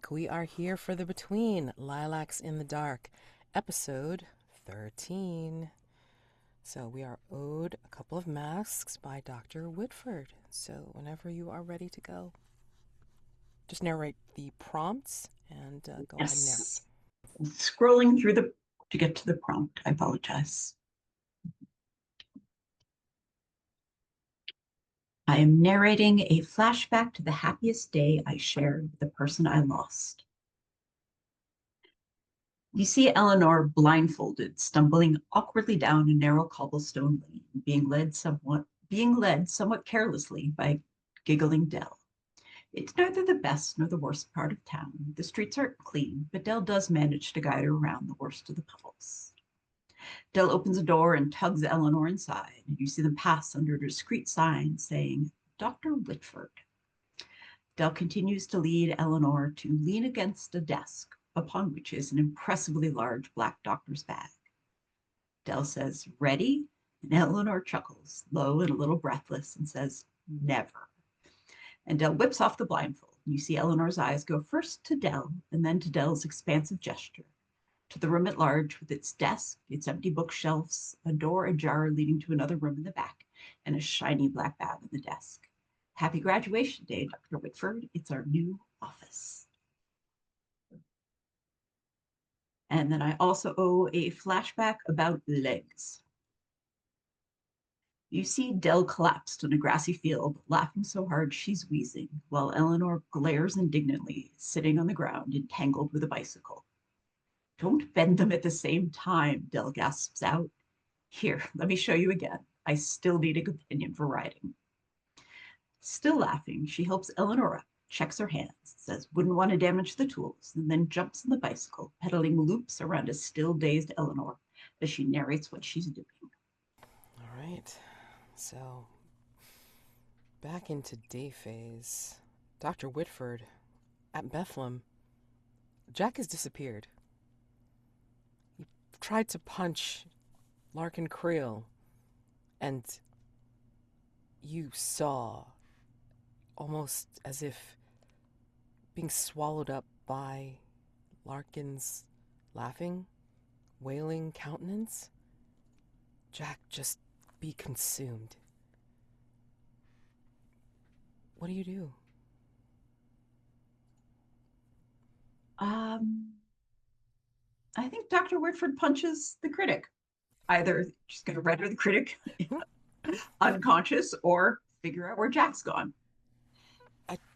back. We are here for the Between Lilacs in the Dark, episode 13. So we are owed a couple of masks by Dr. Whitford. So whenever you are ready to go, just narrate the prompts and go ahead and narrate. Yes. Scrolling through to get to the prompt. I apologize. I am narrating a flashback to the happiest day I shared with the person I lost. You see Elinor blindfolded, stumbling awkwardly down a narrow cobblestone lane, being led somewhat carelessly by giggling Dell. It's neither the best nor the worst part of town. The streets aren't clean, but Dell does manage to guide her around the worst of the puddles. Dell opens a door and tugs Elinor inside, and you see them pass under a discreet sign saying, Dr. Whitford. Dell continues to lead Elinor to lean against a desk, upon which is an impressively large black doctor's bag. Dell says, ready? And Elinor chuckles, low and a little breathless, and says, never. And Dell whips off the blindfold. You see Elinor's eyes go first to Dell, and then to Dell's expansive gesture, to the room at large with its desk, its empty bookshelves, a door ajar leading to another room in the back, and a shiny black bag on the desk. Happy graduation day, Dr. Whitford. It's our new office. And then I also owe a flashback about legs. You see Dell collapsed in a grassy field, laughing so hard she's wheezing, while Elinor glares indignantly, sitting on the ground, entangled with a bicycle. Don't bend them at the same time, Dell gasps out. Here, let me show you again. I still need a companion for riding. Still laughing, she helps Elinor up, checks her hands, says wouldn't want to damage the tools, and then jumps on the bicycle, pedaling loops around a still dazed Elinor as she narrates what she's doing. All right. So, back into day phase. Dr. Whitford, at Bethlehem, Jack has disappeared. He tried to punch Larkin Creel, and you saw, almost as if being swallowed up by Larkin's laughing, wailing countenance, Jack just be consumed. What do you do? I think Dr. Whitford punches the critic. Either she's going to render the critic unconscious or figure out where Jack's gone.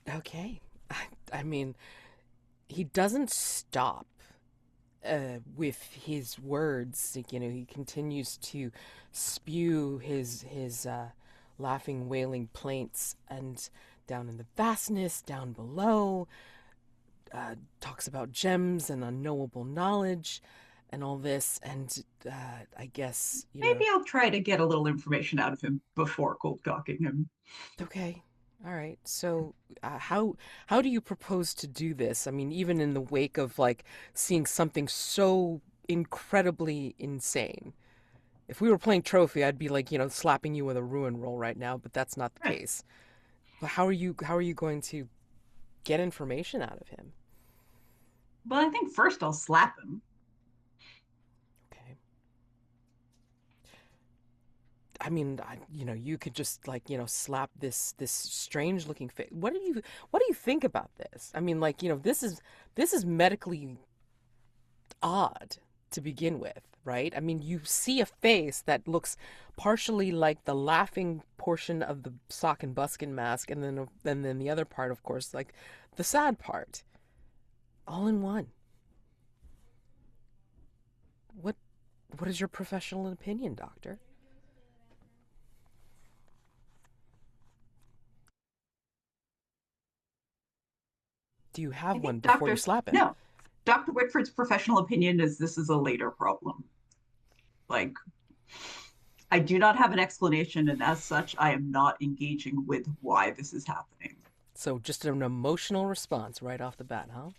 Okay. I mean, he doesn't stop with his words. You know, he continues to spew his laughing, wailing plaints, and down in the vastness, down below, talks about gems and unknowable knowledge and all this. And I guess, Maybe I'll try to get a little information out of him before cold cocking him. Okay. All right. So, how do you propose to do this? I mean, even in the wake of like seeing something so incredibly insane. If we were playing trophy, I'd be like, slapping you with a ruin roll right now, but that's not the Right. case. But how are you going to get information out of him? Well, I think first I'll slap him. Okay. I mean, you could just like, slap this strange looking face. What do you think about this? I mean, like, this is medically odd to begin with, right? I mean, you see a face that looks partially like the laughing portion of the sock and buskin mask, and then the other part, of course, like the sad part, all in one. What what is your professional opinion, doctor? Do you I have one think before you slap him? no, Dr. Whitford's professional opinion is this is a later problem. Like, I do not have an explanation, and as such, I am not engaging with why this is happening. So just an emotional response right off the bat, huh?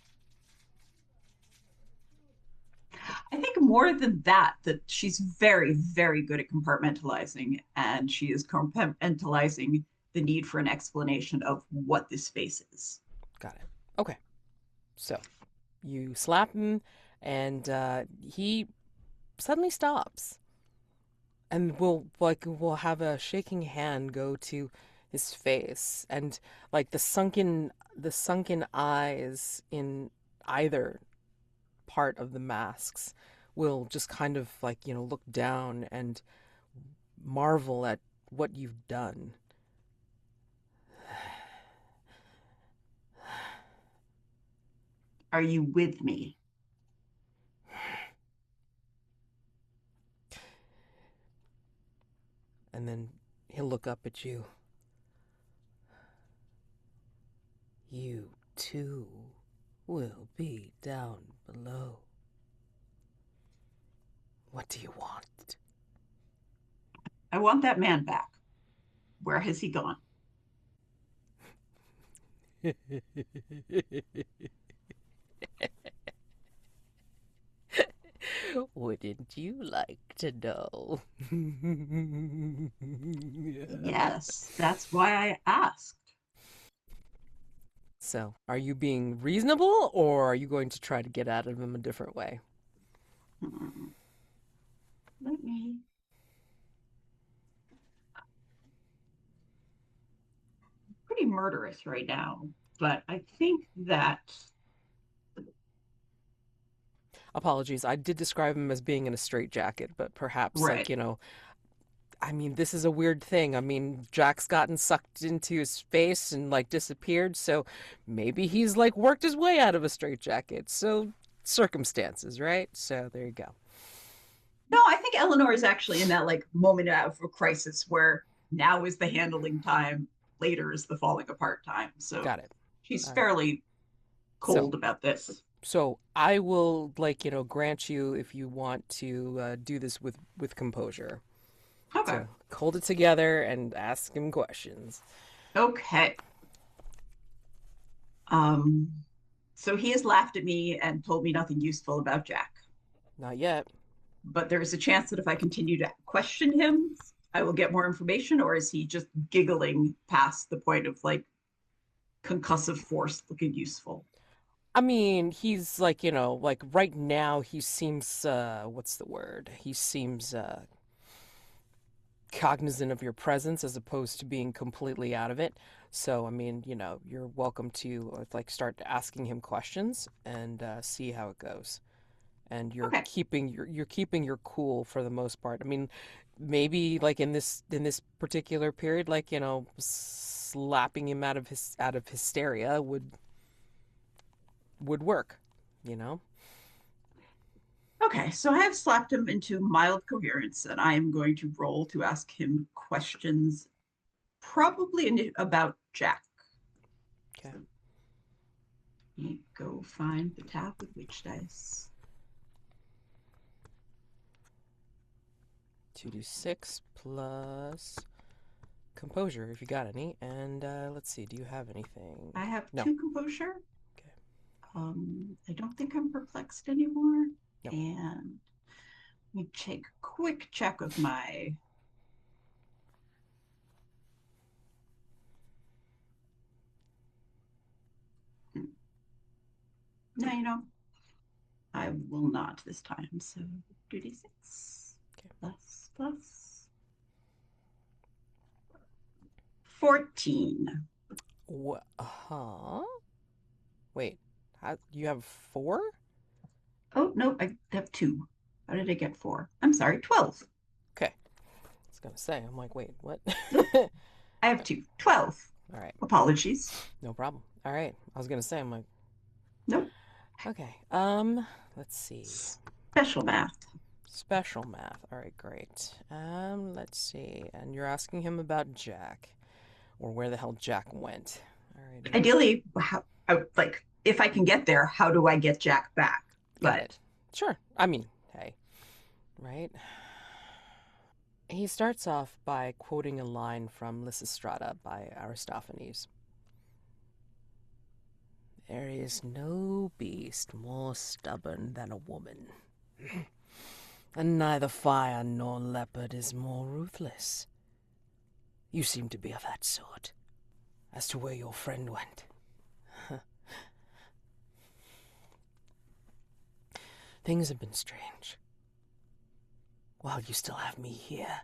I think more than that, that she's very, very good at compartmentalizing, and she is compartmentalizing the need for an explanation of what this space is. Got it. Okay. So you slap him, and he suddenly stops, and we'll have a shaking hand go to his face, and like the sunken eyes in either part of the masks will just kind of like look down and marvel at what you've done. Are you with me? And then he'll look up at you. You too will be down below. What do you want? I want that man back. Where has he gone? Wouldn't you like to know? Yes, that's why I asked. So, are you being reasonable, or are you going to try to get out of him a different way? Hmm. Let me. Pretty murderous right now, but I think that. Apologies, I did describe him as being in a straitjacket, but perhaps, Right. I mean, this is a weird thing. I mean, Jack's gotten sucked into his space and like disappeared, so maybe he's like worked his way out of a straitjacket. So circumstances, right? So there you go. No, I think Elinor is actually in that like moment of a crisis where now is the handling time, later is the falling apart time. So Got it. she's All right. fairly So cold about this. so I will like grant you if you want to do this with composure. Okay. So hold it together and ask him questions. Okay. Um, so he has laughed at me and told me nothing useful about Jack. Not yet. But there is a chance that if I continue to question him, I will get more information, or is he just giggling past the point of like concussive force looking useful? I mean, he's like, like right now he seems what's the word? He seems cognizant of your presence as opposed to being completely out of it. So, I mean, you're welcome to like start asking him questions and see how it goes. And you're Okay. keeping your cool for the most part. I mean, maybe like in this particular period, like, slapping him out of hysteria would work, you know? Okay, so I have slapped him into mild coherence, and I am going to roll to ask him questions, probably about Jack. Okay. So let me go find the tab with which dice. 2d6 plus composure if you got any. And let's see, do you have anything? I have No. 2 composure. Okay. I don't think I'm perplexed anymore. No. And let me take a quick check of my. No, I will not this time. So 2d6 Okay. plus 14. Huh? Wait. You have 4? Oh, no, I have 2. How did I get 4? I'm sorry, 12. Okay. I was gonna say, I'm like, wait, what? Nope, I have 2. 12. All right. Apologies. No problem. All right. I was gonna say, I'm like, Nope. okay. Let's see. Special math. Special math. All right, great. Let's see. And you're asking him about Jack, or where the hell Jack went. All right. Ideally, like if I can get there, how do I get Jack back? Got But it. Sure. I mean, hey, right? He starts off by quoting a line from Lysistrata by Aristophanes. There is no beast more stubborn than a woman, and neither fire nor leopard is more ruthless. You seem to be of that sort. As to where your friend went, Things have been strange. While you still have me here.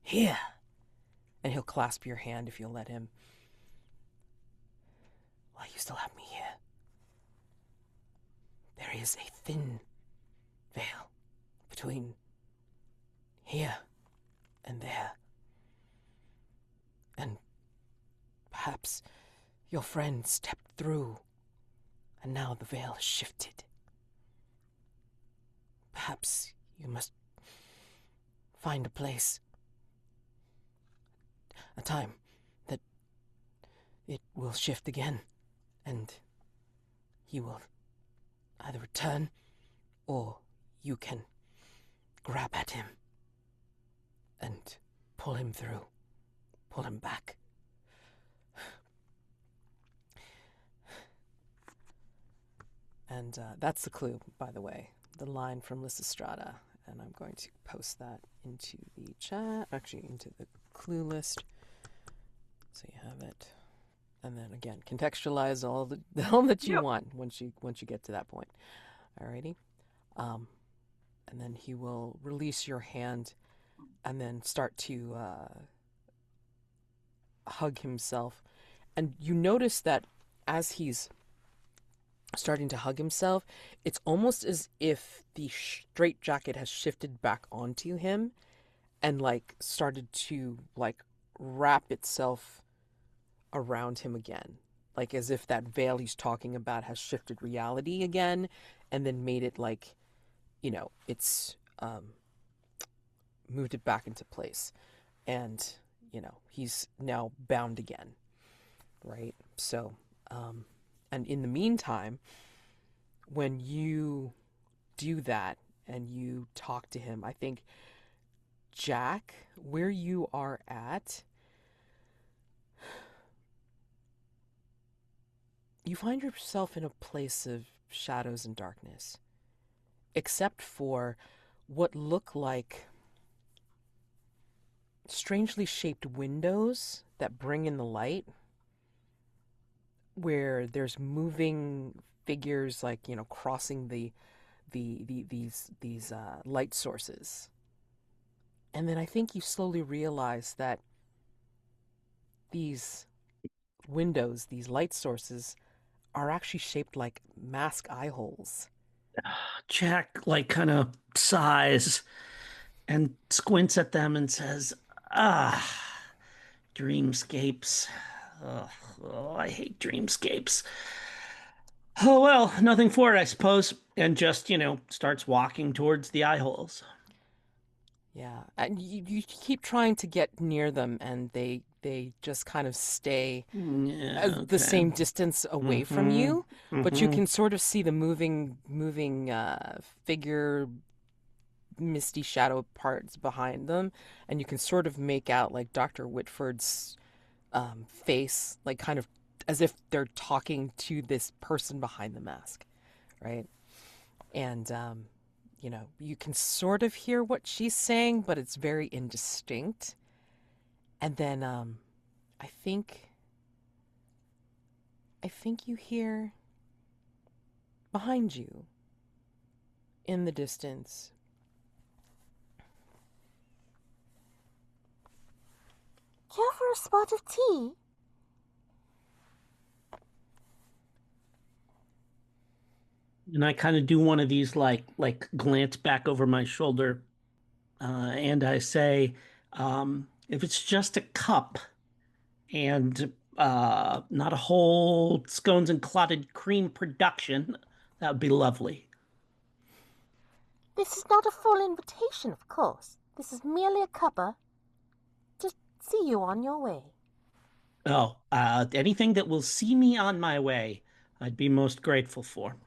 Here! And he'll clasp your hand if you'll let him. While you still have me here. There is a thin veil between here and there. And perhaps your friend stepped through, and now the veil has shifted. Perhaps you must find a place, a time that it will shift again, and he will either return, or you can grab at him and pull him through, pull him back. And that's the clue, by the way, the line from Lysistrata. And I'm going to post that into the chat, actually into the clue list, so you have it. And then again, contextualize all that you want once you get to that point. Alrighty, and then he will release your hand, and then start to hug himself. And you notice that as he's starting to hug himself, it's almost as if the straitjacket has shifted back onto him, and like started to like wrap itself around him again, like as if that veil he's talking about has shifted reality again, and then made it like, it's moved it back into place, and he's now bound again, right? So and in the meantime, when you do that and you talk to him, I think, Jack, where you are at, you find yourself in a place of shadows and darkness, except for what look like strangely shaped windows that bring in the light, where there's moving figures, like crossing these light sources. And then I think you slowly realize that these windows, these light sources, are actually shaped like mask eye holes. Jack kind of sighs and squints at them and says, "Ah, dreamscapes. Ugh, oh, I hate dreamscapes. Oh well, nothing for it, I suppose." And just, starts walking towards the eye holes. Yeah, and you keep trying to get near them, and they just kind of stay Yeah, the okay. same distance away from you, but you can sort of see the moving figure, misty shadow parts behind them, and you can sort of make out like Dr. Whitford's face, like kind of as if they're talking to this person behind the mask, right? And you can sort of hear what she's saying, but it's very indistinct. And then I think you hear behind you in the distance, "Care for a spot of tea?" And I kind of do one of these like glance back over my shoulder, and I say, if it's just a cup and not a whole scones and clotted cream production, that would be lovely. "This is not a full invitation, of course. This is merely a cuppa to see you on your way." Oh, anything that will see me on my way, I'd be most grateful for.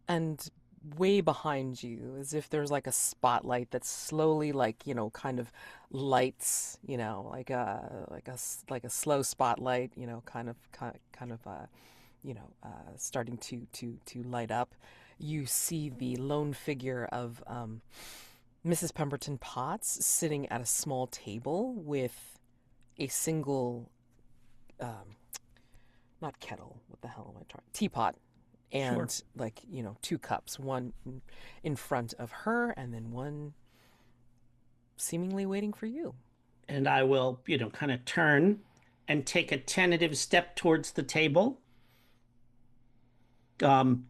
and way behind you, as if there's like a spotlight that slowly, like kind of lights, like a slow spotlight, starting to light up. You see the lone figure of Mrs. Pemberton-Potts sitting at a small table with a single, not kettle, what the hell am I trying? Teapot, and Sure. like, 2 cups, one in front of her and then one seemingly waiting for you. And I will, kind of turn and take a tentative step towards the table.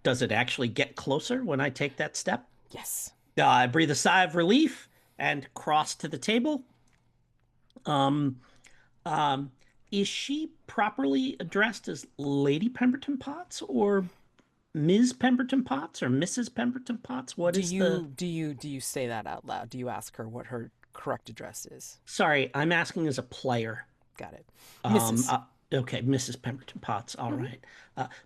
Does it actually get closer when I take that step? Yes. I breathe a sigh of relief and cross to the table. Um, um, is she properly addressed as Lady Pemberton-Potts or Ms. Pemberton-Potts or Mrs. Pemberton-Potts? What Do is the... you do you do you say that out loud? Do you ask her what her correct address is? Sorry, I'm asking as a player. Got it. Um, Mrs. uh, okay, Mrs. Pemberton-Potts. All Mhm. right.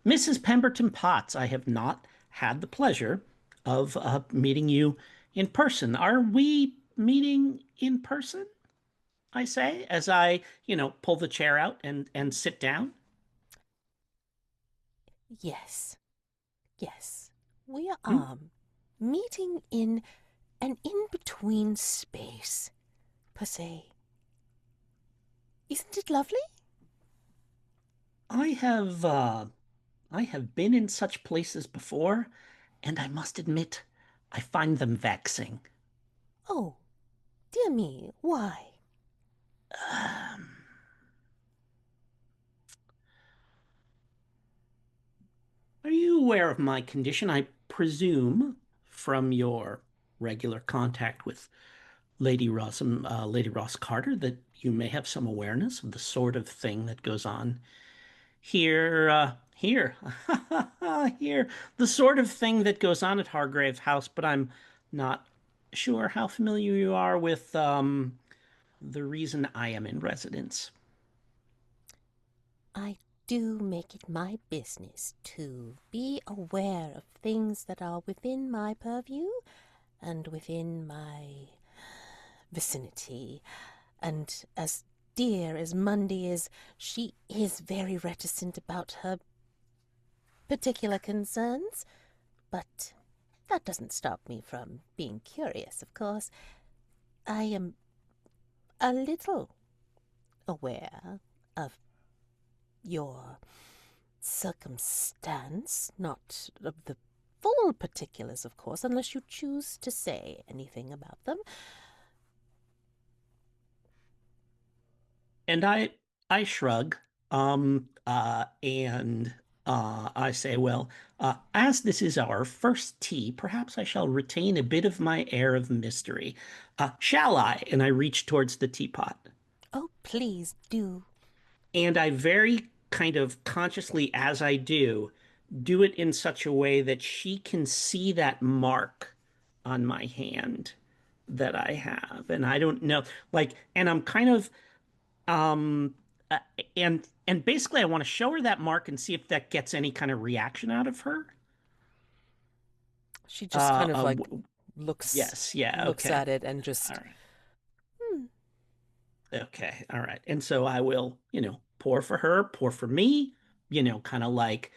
Mrs. Pemberton-Potts, I have not had the pleasure of meeting you in person. Are we meeting in person? I say as I, pull the chair out and sit down. Yes, yes. We are Hmm? meeting in an in-between space, per se. Isn't it lovely? I have I have been in such places before, and I must admit, I find them vexing. Oh, dear me, why? Um, Are you aware of my condition? I presume from your regular contact with Lady Ross Carter that you may have some awareness of the sort of thing that goes on here, here, the sort of thing that goes on at Hargrave House, but I'm not sure how familiar you are with the reason I am in residence. I do make it my business to be aware of things that are within my purview and within my vicinity. And as dear as Mundy is, she is very reticent about her particular concerns. But that doesn't stop me from being curious, of course. I am a little aware of your circumstance, not of the full particulars, of course, unless you choose to say anything about them. And I shrug, and I say, well, as this is our first tea, perhaps I shall retain a bit of my air of mystery. Shall I? And I reach towards the teapot. Oh, please do. And I very kind of consciously, as I do it in such a way that she can see that mark on my hand that I have. And I don't know, like, and I'm kind of, um, uh, and basically I want to show her that mark and see if that gets any kind of reaction out of her. She just Uh, kind of uh, like looks yes, yeah, looks okay. at it and All just right. Hmm. Okay, all right. And so I will, pour for her, pour for me, kind of like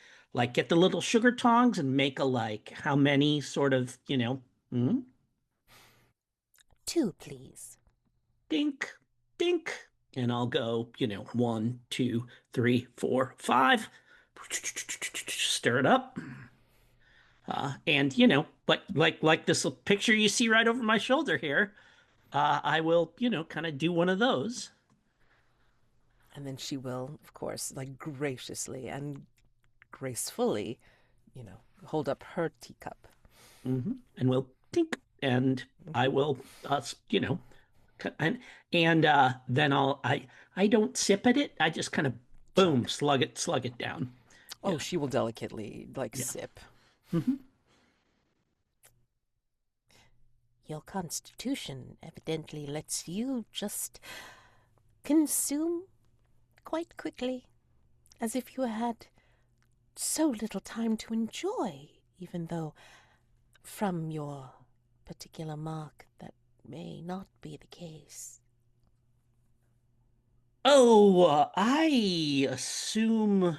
get the little sugar tongs and make a like how many sort of, Two, please. dink, dink. And I'll go, 1, 2, 3, 4, 5. Stir it up. And like this picture you see right over my shoulder here, I will, kind of do one of those. and then she will, of course, like graciously and gracefully, hold up her teacup. And we'll tink, and I Mhm. will, and then I don't sip at it. I just kind of boom, Chug. slug it down. Oh, Yeah, she will delicately like yeah. sip. hmm Your constitution evidently lets you just consume quite quickly, as if you had so little time to enjoy, even though from your particular mark that may not be the case. Oh, I assume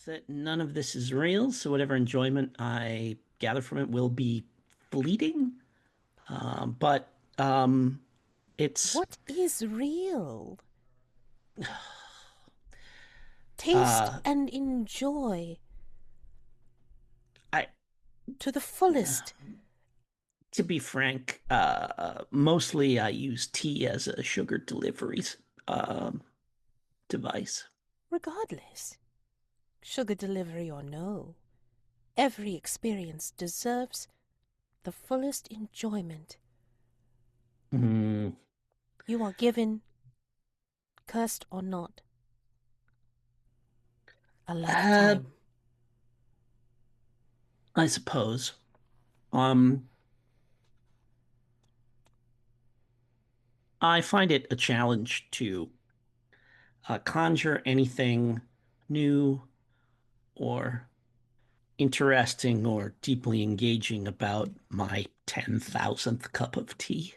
that none of this is real, so whatever enjoyment I gather from it will be fleeting. But it's What is real? Taste uh, and enjoy. to the fullest. To be frank, mostly I use tea as a sugar delivery device. Regardless, sugar delivery or no, every experience deserves the fullest enjoyment. Mm, You are given, cursed or not, a uh, lifetime. I suppose. Um, I find it a challenge to conjure anything new or interesting or deeply engaging about my 10,000th cup of tea.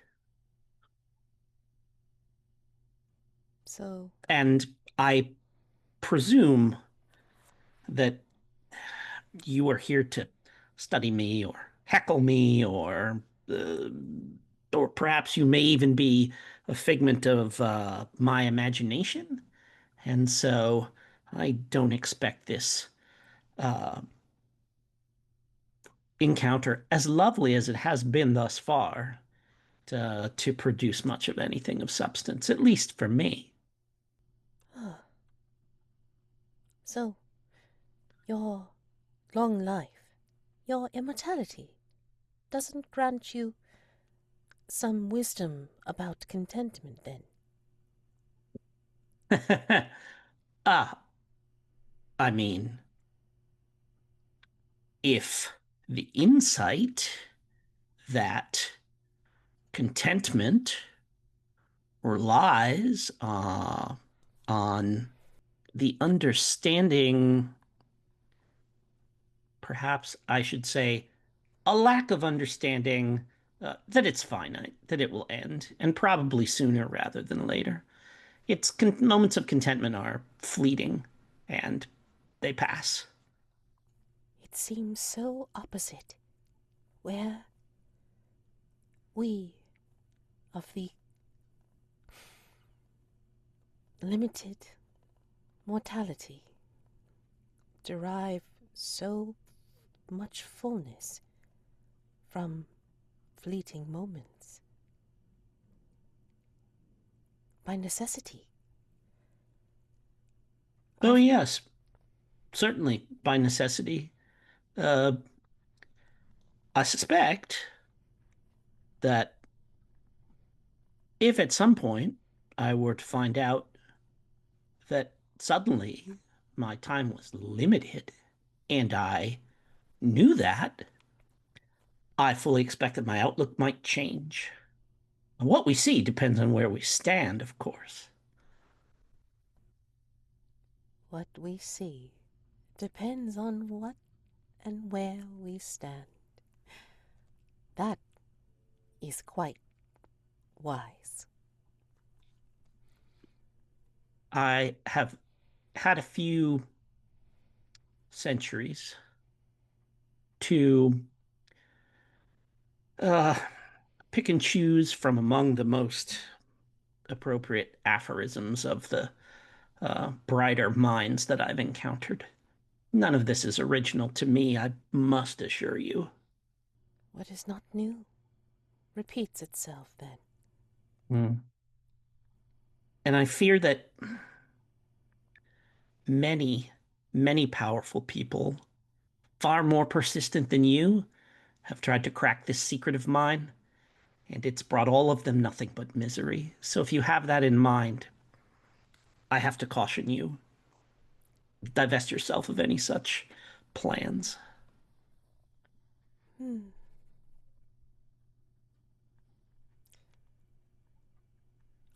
So, And I presume that you are here to study me or heckle me uh, or perhaps you may even be a figment of my imagination. And so I don't expect this uh, encounter, as lovely as it has been thus far, to produce much of anything of substance, at least for me. so, your long life, your immortality, doesn't grant you some wisdom about contentment, then? Ah, I mean, if the insight that contentment relies on the understanding, perhaps I should say, a lack of understanding that it's finite, that it will end, and probably sooner rather than later. Its moments of contentment are fleeting and they pass. It seems so opposite, where we of the limited mortality derive so much fullness from fleeting moments by necessity. Oh, I've yes, certainly by necessity. Uh, I suspect that if at some point I were to find out that suddenly my time was limited and I knew that, I fully expect that my outlook might change. And what we see depends on where we stand, of course. what we see depends on what and where we stand. That is quite wise. I have had a few centuries to uh, pick and choose from among the most appropriate aphorisms of the brighter minds that I've encountered. None of this is original to me, I must assure you. What is not new repeats itself then. Mm. And I fear that many, many powerful people, far more persistent than you, have tried to crack this secret of mine, and it's brought all of them nothing but misery. So if you have that in mind, I have to caution you. Divest yourself of any such plans. Hmm.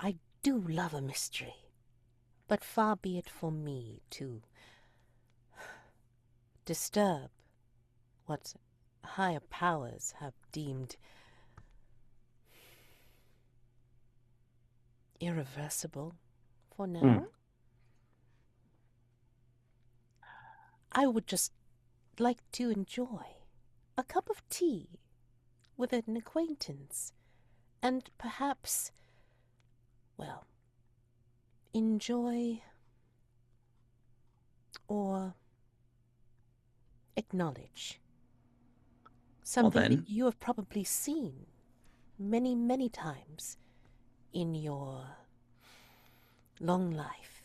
I do love a mystery, but far be it for me to disturb what higher powers have deemed irreversible for Mm. now. I would just like to enjoy a cup of tea with an acquaintance and perhaps, well, enjoy or acknowledge Something then. that you have probably seen many, many times in your long life.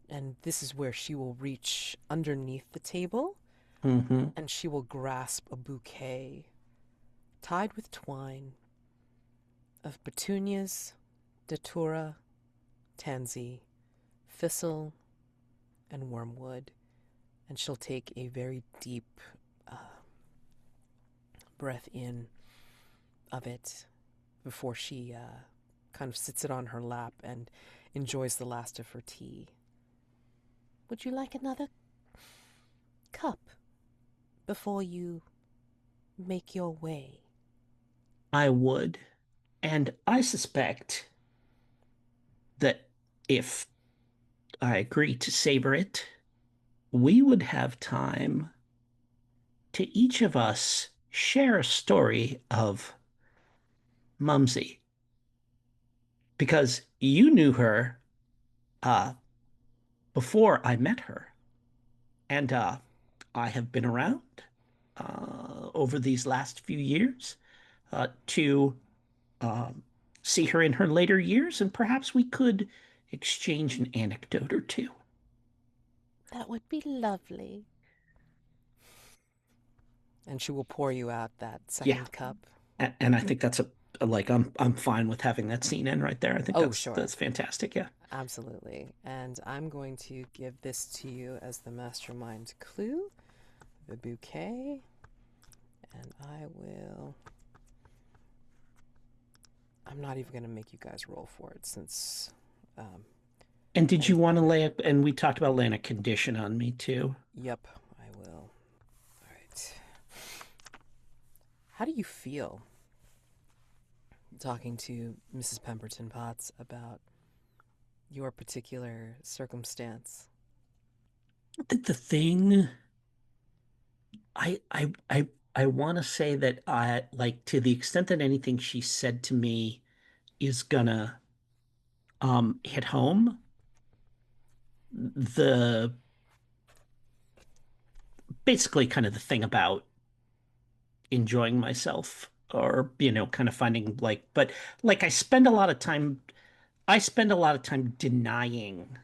And this is where she will reach underneath the table Mm-hmm. and she will grasp a bouquet tied with twine of petunias, datura, tansy, thistle, and wormwood. And she'll take a very deep breath in of it before she kind of sits it on her lap and enjoys the last of her tea. Would you like another cup before you make your way? I would. And I suspect that if I agree to savor it, we would have time to each of us share a story of Mumsy. Because you knew her uh, before I met her. And I have been around over these last few years to um, see her in her later years, and perhaps we could exchange an anecdote or two. That would be lovely. And she will pour you out that Yeah, second cup. and I think that's like I'm fine with having that scene in right there. I think Oh, that's sure. that's fantastic. Yeah. Absolutely. And I'm going to give this to you as the mastermind clue, the bouquet. And I'm not even going to make you guys roll for it since. And did you want to lay it? And we talked about laying a condition on me too. Yep, I will. All right. How do you feel talking to Mrs. Pemberton-Potts about your particular circumstance? I think the thing I want to say that I like, to the extent that anything she said to me is gonna hit home, the basically kind of the thing about enjoying myself, or kind of finding but like I spend a lot of time denying,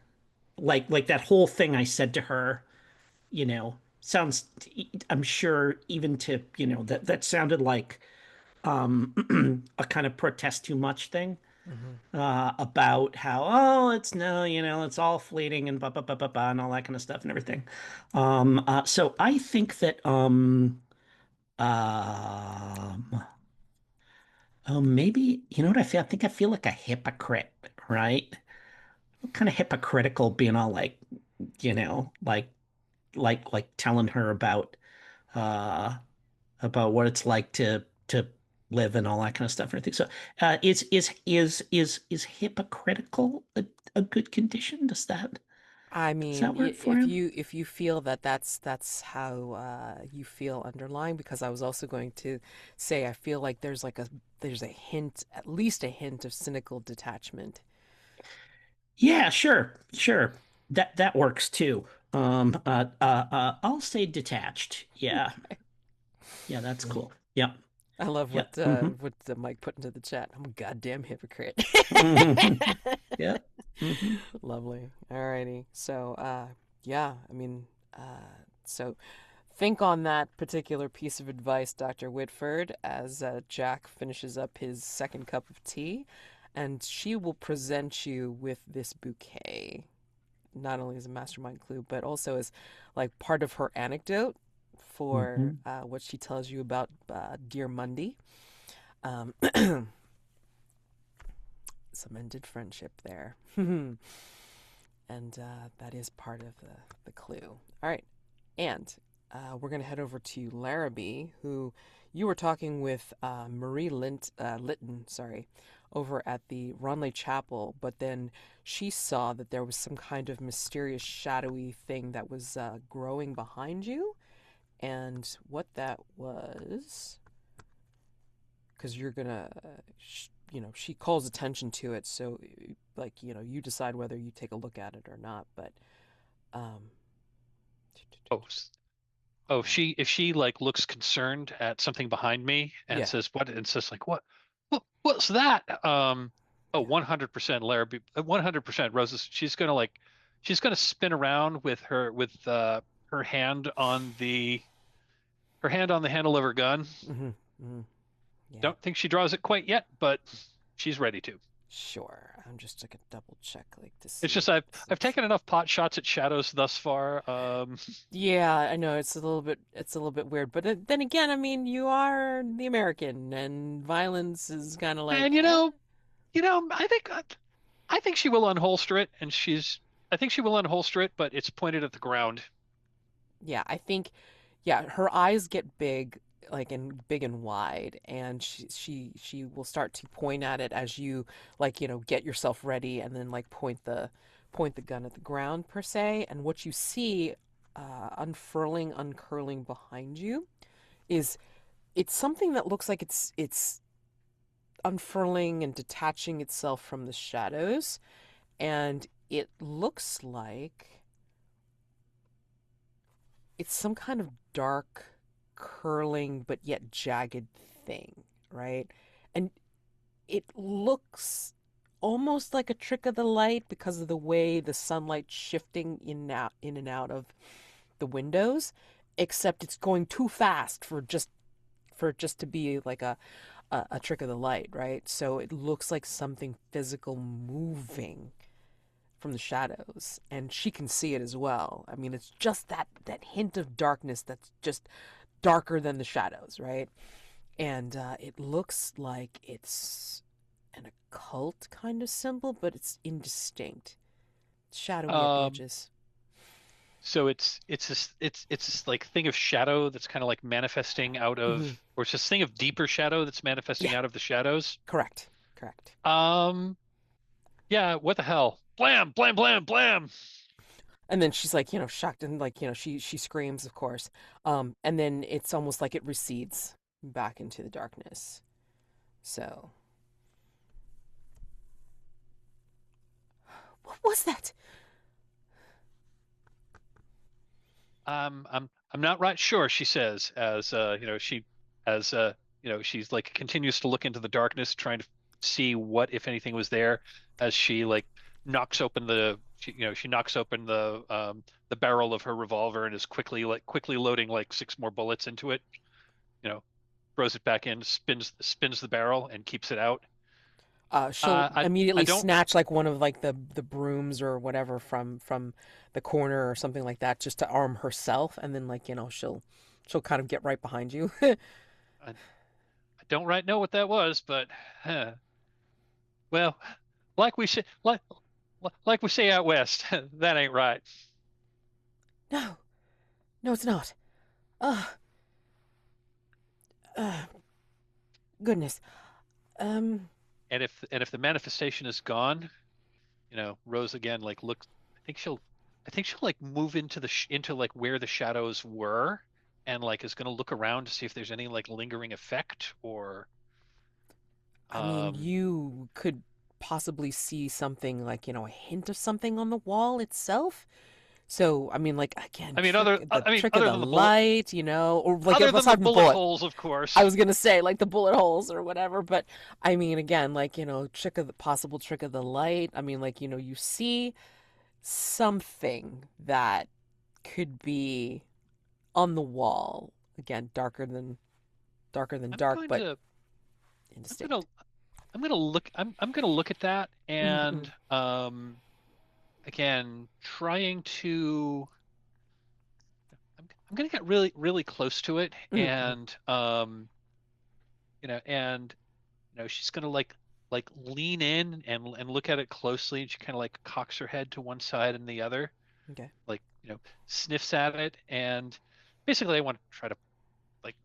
like that whole thing I said to her, sounds, I'm sure, even to, that sounded like a kind of protest too much thing, about how, oh, it's no, it's all fleeting and blah, blah, blah, blah, blah, and all that kind of stuff and everything. So I think that, um, oh, maybe, you know what I feel? I think I feel like a hypocrite, right? Kind of hypocritical being all like, you know, like, like telling her uh, about what it's like to live and all that kind of stuff and everything. So, is hypocritical a good condition? I Does mean, that work for him? if you feel that that's how you feel underlying, because I was also going to say I feel like there's a hint, at least a hint of cynical detachment. Yeah, sure. That works too. I'll say detached. Yeah, yeah, that's cool. Yep, I love yep. Mm-hmm. what Mike put into the chat. I'm a goddamn hypocrite. Yep. Mm-hmm. Lovely. Alrighty. So, yeah, I mean, so think on that particular piece of advice, Dr. Whitford, as Jack finishes up his second cup of tea, and she will present you with this bouquet, not only as a mastermind clue, but also as like part of her anecdote for Mm-hmm. what she tells you about Dear Mundy. Um, some ended friendship there. And that is part of the clue. All right. And we're going to head over to Larrabee, who you were talking with Marie Litton, sorry, over at the Ronley Chapel, but then she saw that there was some kind of mysterious shadowy thing that was growing behind you. And what that was, because you're going to, she calls attention to it. So, like, you decide whether you take a look at it or not. But, um, Oh, if she like looks concerned at something behind me and Yeah. says what and says like what's that? Oh, 100% Larrabee, 100% Roses. She's gonna spin around with her hand on the handle of her gun. Mm-hmm. Mm-hmm. Yeah. Don't think she draws it quite yet, but she's ready to. Sure. I'm just gonna double check like to see It's just if I've this I've is... taken enough pot shots at shadows thus far. Yeah, I know it's a little bit weird, but then again, I mean, you are the American, and violence is kind of like, And I think she will unholster it, and I think she will unholster it, but it's pointed at the ground. yeah, I think, yeah, her eyes get big, like and big and wide, and she will start to point at it as you like, get yourself ready, and then like point the gun at the ground per se, and what you see, unfurling, uncurling behind you is it's something that looks like it's unfurling and detaching itself from the shadows, and it looks like it's some kind of dark, curling, but yet jagged thing, right? And it looks almost like a trick of the light because of the way the sunlight shifting in and out of the windows, except it's going too fast for just to be like a trick of the light, right? So it looks like something physical moving from the shadows, and she can see it as well. I mean, it's just that hint of darkness that's just darker than the shadows, right? And it looks like it's an occult kind of symbol, but it's indistinct, shadowy at the Um, edges. so it's this like thing of shadow that's kind of like manifesting out of, Hmm. or it's this thing of deeper shadow that's manifesting Yeah, out of the shadows. correct, correct. Um, yeah, what the hell? Blam, blam, blam, blam. And then she's like, shocked, and like, she screams, of course. And then it's almost like it recedes back into the darkness. So, what was that? I'm not right sure, she says, as she's like continues to look into the darkness, trying to see what, if anything, was there, as she like she knocks open the barrel of her revolver and is quickly loading like six more bullets into it, you know, throws it back in, spins the barrel and keeps it out. She'll I immediately don't snatch like one of like the brooms or whatever from the corner or something like that, just to arm herself, and then like, she'll kind of get right behind you. I, I don't right know what that was, but well, like we say like we say out west, that ain't right. No, no, it's not. Uh, uh, goodness. Um, And if the manifestation is gone, Rose again like looks. I think she'll like move into into like where the shadows were, and like is gonna look around to see if there's any like lingering effect or I mean, um. you could possibly see something like, a hint of something on the wall itself. So, I mean, like, again, trick of Other the than the bullet, light, or like other than the aside from the bullet bullet. holes, of I course. was gonna say like the bullet holes or whatever, but I mean, again, like, possible trick of the light. I mean, like, you see something that could be on the wall. Again, darker than I'm dark, going but to. I'm gonna. indistinct. I'm gonna look at that Mm-hmm. and again trying to. I'm gonna get really really close to it Mm-hmm. and and she's gonna like lean in and look at it closely, and she kind of like cocks her head to one side and the other, Okay. like sniffs at it, and basically I want to try to like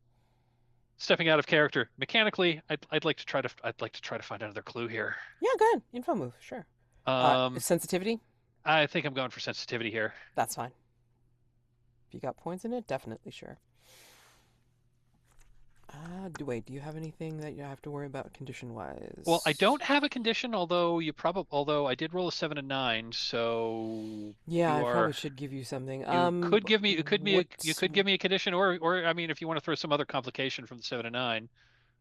stepping out of character mechanically. I'd like to try to find another clue here. Yeah, go ahead. Info move, sure. Um, Sensitivity? I think I'm going for sensitivity here. That's fine. If you got points in it, definitely sure. wait, do you have anything that you have to worry about condition-wise? Well, I don't have a condition, although I did roll a 7 and 9, so Yeah, you I are probably should give you something. you could give me you What's could give me a condition, or I mean, if you want to throw some other complication from the 7 and 9,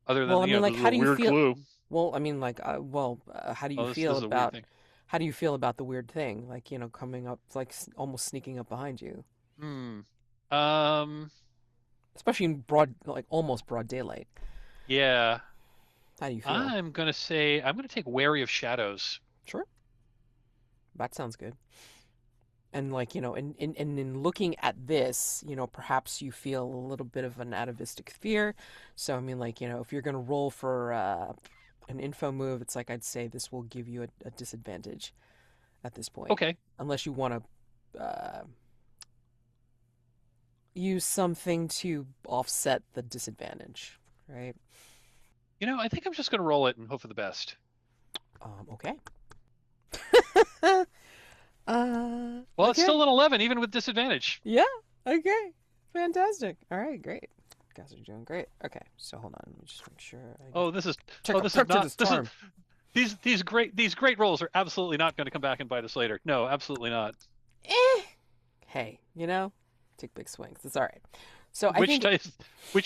other than well, I mean, like, this is how a do you weird feel? clue. Well, I mean, like, how do you Oh, this feel is a weird about thing. how do you feel about the weird thing, like, coming up, like, almost sneaking up behind you, Hmm. Um. especially in broad, like, almost broad daylight? Yeah. How do you feel? I'm gonna take wary of shadows. Sure, that sounds good. And like, in looking at this, perhaps you feel a little bit of an atavistic fear. So I mean, like, if you're gonna roll for an info move, it's like I'd say this will give you a disadvantage at this point. Okay. Unless you want to use something to offset the disadvantage, right? I think I'm just gonna roll it and hope for the best. Okay. Well, it's Okay. still an 11, even with disadvantage. Yeah. Okay. Fantastic. All right. Great. You guys are doing great. Okay. So hold on. Let me just make sure. Oh, this is Check oh, a this is picture not this this is time. these great rolls are absolutely not going to come back and bite us later. No, absolutely not. Hey, take big swings. It's all right. So I Which think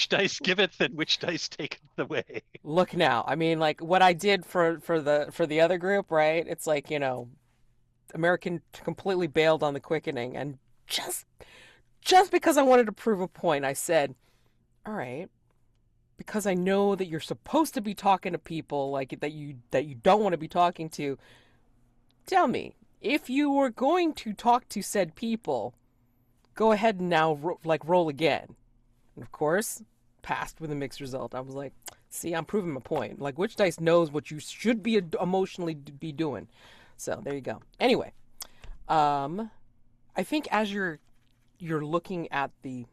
dice giveth and which dice taketh away. look now. I mean, like what I did for the other group, right? It's like, American completely bailed on the quickening, and just because I wanted to prove a point, I said, all right, because I know that you're supposed to be talking to people like that you don't want to be talking to. Tell me, if you were going to talk to said people, go ahead and now roll again. And of course, passed with a mixed result. I was like, see, I'm proving my point. Like, which dice knows what you should be emotionally be doing. So there you go. Anyway, I think as you're looking at the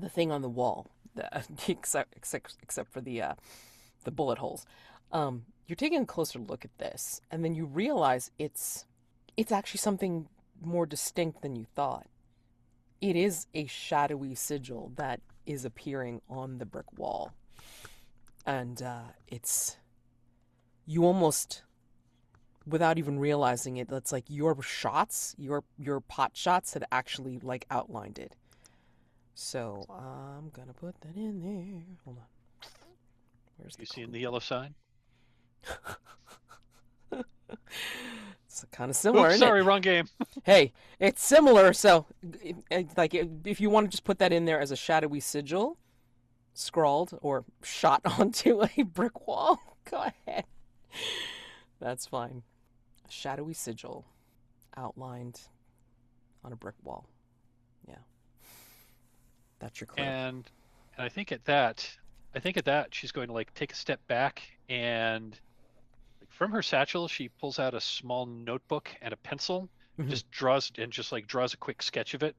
thing on the wall, except for the bullet holes, you're taking a closer look at this, and then you realize it's actually something more distinct than you thought. It is a shadowy sigil that is appearing on the brick wall, and you almost, without even realizing it, it's like your pot shots had actually like outlined it. So I'm gonna put that in there. Hold on. Where's You seeing the yellow sign? It's kind of similar. Oops, isn't sorry, it? wrong game. Hey, it's similar. So, like, if you want to just put that in there as a shadowy sigil, scrawled or shot onto a brick wall, go ahead. That's fine. A shadowy sigil outlined on a brick wall. Yeah. That's your clue. And I think at that, she's going to like take a step back and like, from her satchel, she pulls out a small notebook and a pencil, just draws a quick sketch of it,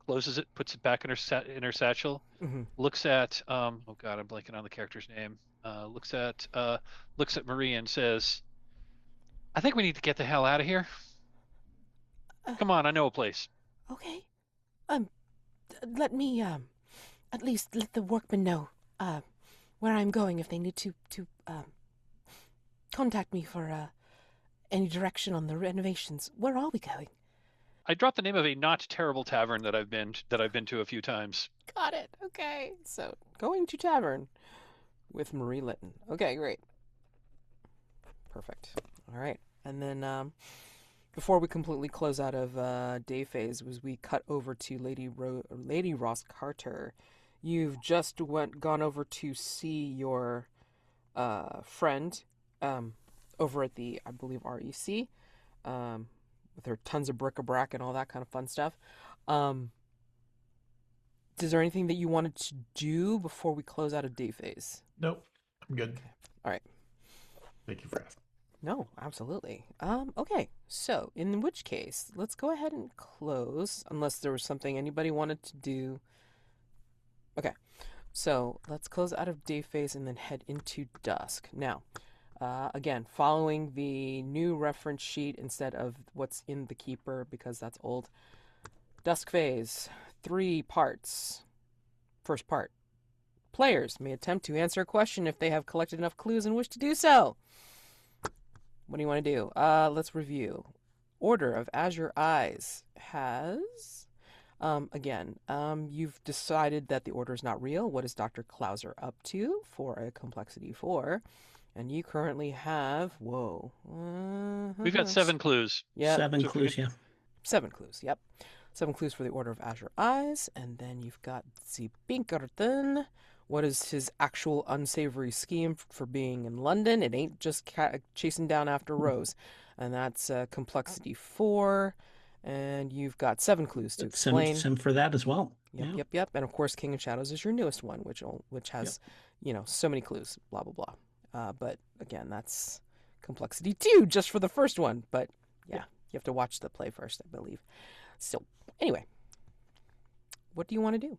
closes it, puts it back in her satchel, looks at oh god, I'm blanking on the character's name. Looks at Marie and says, "I think we need to get the hell out of here. Come on, I know a place." Okay. Let me, at least let the workmen know, where I'm going if they need to contact me for, any direction on the renovations. Where are we going? I dropped the name of a not terrible tavern that I've been to a few times. Got it. Okay. So, going to tavern with Marie Litton. Okay, great. Perfect. All right. And then before we completely close out of day phase, was we cut over to Lady Ross Carter. You've just gone over to see your friend over at the, I believe, REC, with her tons of bric-a-brac and all that kind of fun stuff. Is there anything that you wanted to do before we close out of day phase? Nope, I'm good. Okay. All right. Thank you for asking. No, absolutely. Okay. So, in which case, let's go ahead and close, unless there was something anybody wanted to do. Okay. So, let's close out of day phase and then head into dusk. Now, again, following the new reference sheet instead of what's in the Keeper, because that's old. Dusk phase, 3 parts. First part, players may attempt to answer a question if they have collected enough clues and wish to do so. What do you want to do? Let's review. Order of Azure Eyes has... you've decided that the order is not real. What is Dr. Klauser up to for a complexity 4? And you currently have... Whoa. We've got 7 clues. Yeah. 7 clues, yeah. 7 clues, yep. 7 clues for the Order of Azure Eyes. And then you've got the Pinkerton. What is his actual unsavory scheme for being in London? It ain't just chasing down after Rose. And that's complexity 4. And you've got 7 clues to explain. Some for that as well. Yep. And of course, King of Shadows is your newest one, which has, so many clues, blah, blah, blah. But again, that's complexity 2 just for the first one. But yeah, you have to watch the play first, I believe. So anyway, what do you want to do?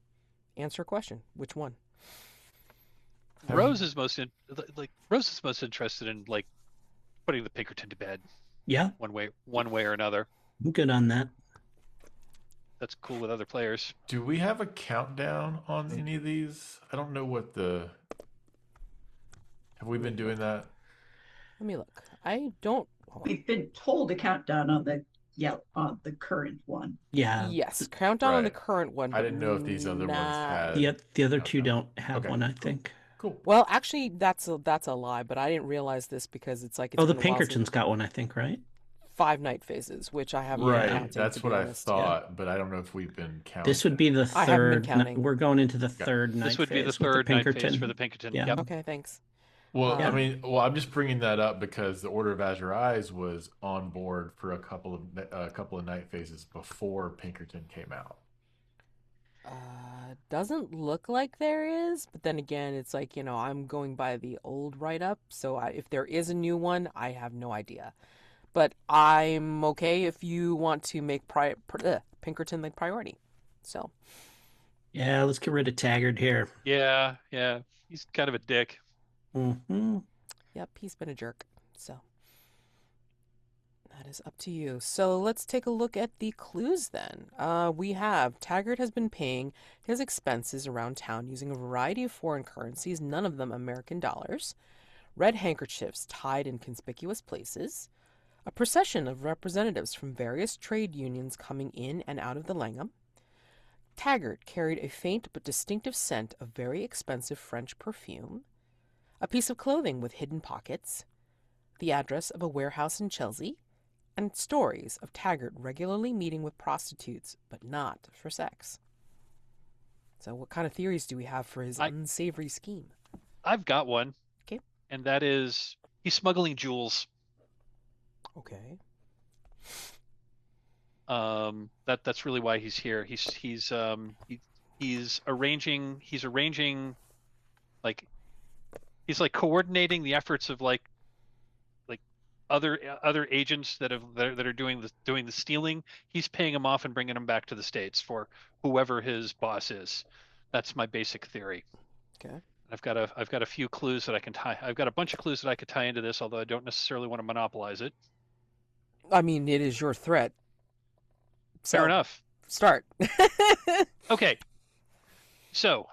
Answer a question. Which one? Rose is most interested in like putting the Pinkerton to bed. Yeah. One way or another. I'm good on that. That's cool with other players. Do we have a countdown on any of these? I don't know what the... Have we been doing that? Let me look. I don't... We've been told a countdown on the current one. Yeah. Yes, countdown on the Right. current one. I didn't know if these other ones had... The other two don't have Okay. one, I think. Cool. Well, actually, that's a lie, but I didn't realize this because it's like... It's Oh, the been a while since- Pinkerton's got one, I think, right? 5 night phases, which I haven't Right, been counting, that's to what be I honest. thought, but I don't know if we've been counting. This would be the I haven't been third. counting. We're going into the third night This would be the phase with third night phase Pinkerton. for the Pinkerton. Yeah. Yep. Okay, thanks. Well, Yeah. I mean, I'm just bringing that up because the Order of Azure Eyes was on board for a couple of night phases before Pinkerton came out. Doesn't look like there is, but then again, it's like, I'm going by the old write-up, so if there is a new one, I have no idea. But I'm okay if you want to make Pinkerton the priority. So, Yeah, let's get rid of Taggard here. Yeah. He's kind of a dick. Mm-hmm. yep, he's been a jerk. So, that is up to you. So, let's take a look at the clues then. We have Taggart has been paying his expenses around town using a variety of foreign currencies, none of them American dollars, red handkerchiefs tied in conspicuous places, a procession of representatives from various trade unions coming in and out of the Langham. Taggart carried a faint but distinctive scent of very expensive French perfume, a piece of clothing with hidden pockets, the address of a warehouse in Chelsea, and stories of Taggart regularly meeting with prostitutes, but not for sex. So what kind of theories do we have for his unsavory scheme? I've got one. Okay. And that is he's smuggling jewels. Okay. That's really why he's here. He's arranging like he's like coordinating the efforts of like other agents that are doing the stealing. He's paying them off and bringing them back to the States for whoever his boss is. That's my basic theory. Okay. I've got a few clues that I can tie. I've got a bunch of clues that I could tie into this, although I don't necessarily want to monopolize it. I mean, it is your threat. Fair enough. Start. Okay. So,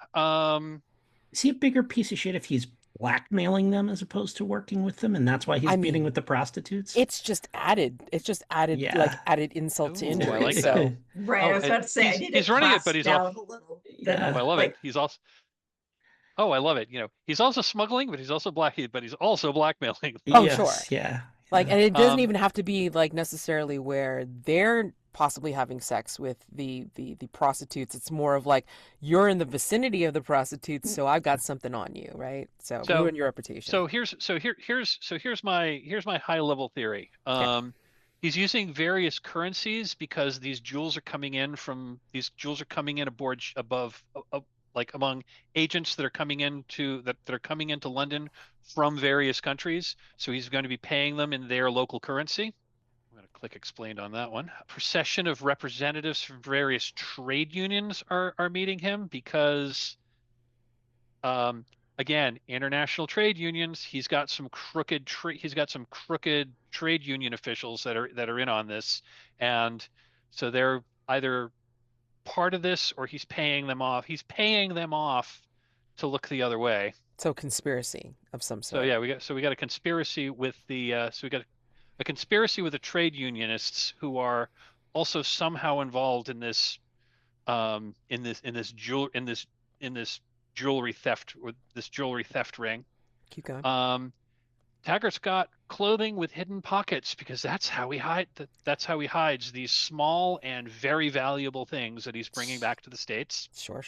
Is he a bigger piece of shit if he's blackmailing them as opposed to working with them, and that's why he's meeting with the prostitutes? It's just added Yeah. like added insult to Ooh, injury. I like so that. Right, Oh, I was about to say, I need he's to running it, class but he's down off. a little. Yeah. I love Like, it. He's also. Oh, I love it. He's also smuggling, but he's also blackmailing. Oh, Yes, sure. Yeah. like, and it doesn't Um, even have to be like necessarily where they're possibly having sex with the prostitutes. It's more of like you're in the vicinity of the prostitutes, so I've got something on you, right? So ruin your reputation. So here's my high level theory. He's using various currencies because these jewels are coming in aboard above like among agents that are coming into London from various countries. So he's going to be paying them in their local currency. I'm going to click explained on that one. A procession of representatives from various trade unions are meeting him because again, international trade unions. He's got some crooked trade union officials that are in on this, and so they're either part of this or he's paying them off. He's paying them off look the other way. So conspiracy of some So sort. yeah, we got a conspiracy with the so we got a conspiracy with the trade unionists who are also somehow involved in this in this jewelry theft or this jewelry theft ring. Keep going. Taggard's got clothing with hidden pockets because that's how he hides these small and very valuable things that he's bringing back to the States. Sure.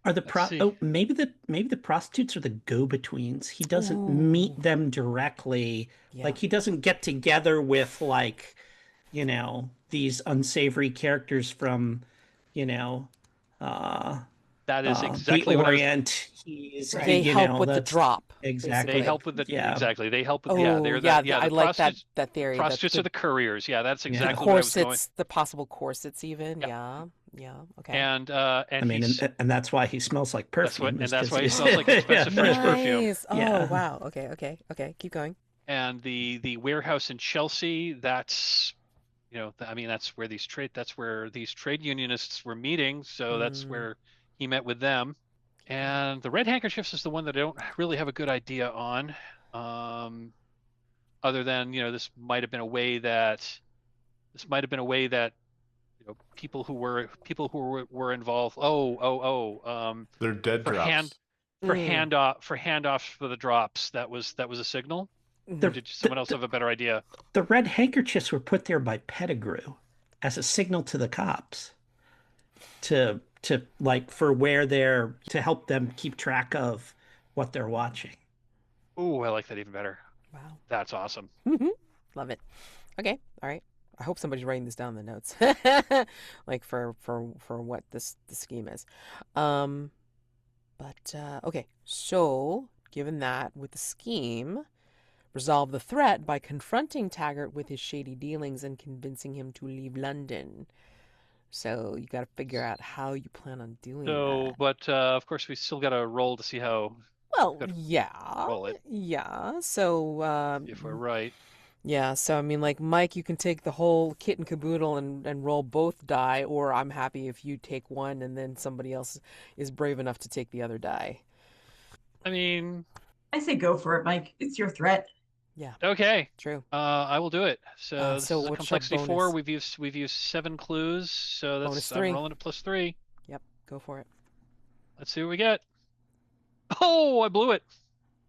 Are the Let's see. maybe the prostitutes are the go-betweens. He doesn't meet them directly. Yeah. Like he doesn't get together with like, you know, these unsavory characters from, you know, That is exactly the what Orient. They help with the drop. Exactly. They help with the exactly. They help with I like that theory. Prostitutes are the couriers. Yeah, that's exactly the what I was going. corsets, the possible corsets, even. Yeah. Okay. And I mean, and that's why he smells like perfume. That's why he smells like expensive French perfume. Nice. Oh wow. Okay. Keep going. And the warehouse in Chelsea. That's that's where these trade unionists were meeting. So that's where he met with them. And the red handkerchiefs is the one that I don't really have a good idea on. Other than, this might have been a way that people who were involved. They're dead drops. Handoffs for the drops. That was a signal. Or did someone else have a better idea? The red handkerchiefs were put there by Pettigrew as a signal to the cops to help them keep track of what they're watching. Ooh, I like that even better. Wow. That's awesome. Love it. Okay. All right. I hope somebody's writing this down in the notes. Like for what the scheme is. Okay. So, given that with the scheme, resolve the threat by confronting Taggart with his shady dealings and convincing him to leave London. So you got to figure out how you plan on doing that. But of course, we still got to roll to see how. Well, yeah. Roll it. Yeah. So. If we're right. Yeah. So I mean, like Mike, you can take the whole kit and caboodle and roll both die, or I'm happy if you take one and then somebody else is brave enough to take the other die. I mean, I say go for it, Mike. It's your threat. Yeah. Okay. True. I will do it. So this is a what's complexity your 4. bonus? We've used 7 clues. So that's Bonus 3. I'm rolling at +3. Yep. Go for it. Let's see what we get. Oh, I blew it.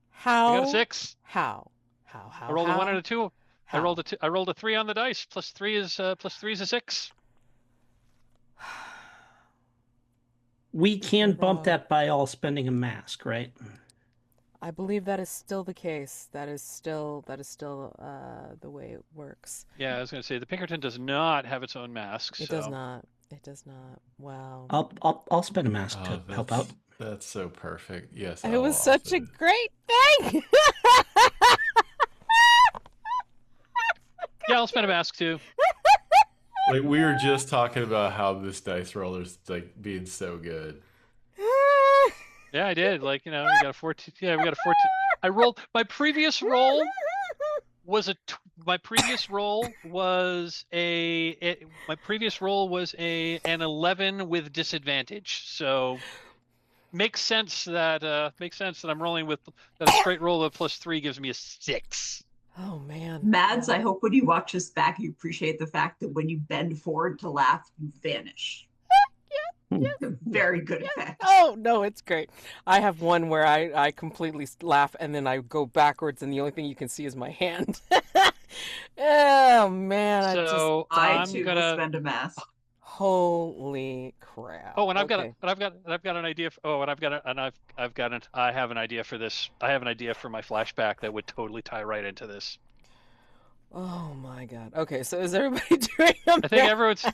How? I got a 6. How? I rolled a 1 and a 2. How? I rolled a 3 on the dice. +3 is a 6. We can bump that by all spending a mask, right? I believe that is still the case. That is still the way it works. Yeah, I was going to say the Pinkerton does not have its own mask. It does not. It does not. Wow. I'll spend a mask to help out. That's so perfect. Yes. It was such a great thing. Yeah, I'll spend a mask too. Like we were just talking about how this dice roller's like being so good. Yeah, I did. Like, we got a 14. Yeah, we got a 14. I rolled my previous roll was an 11 with disadvantage. So makes sense that I'm rolling with that a straight roll of +3 gives me a 6. Oh man. Mads, I hope when you watch this back, you appreciate the fact that when you bend forward to laugh, you vanish. Yeah. It's a very good effect. Oh no, it's great. I have one where I completely laugh and then I go backwards and the only thing you can see is my hand. Oh man. So I I'm too gonna will spend a mask. Holy crap. Oh, and I've Okay. got an idea. I have an idea for this. I have an idea for my flashback that would totally tie right into this. Oh my god. Okay, so is everybody doing a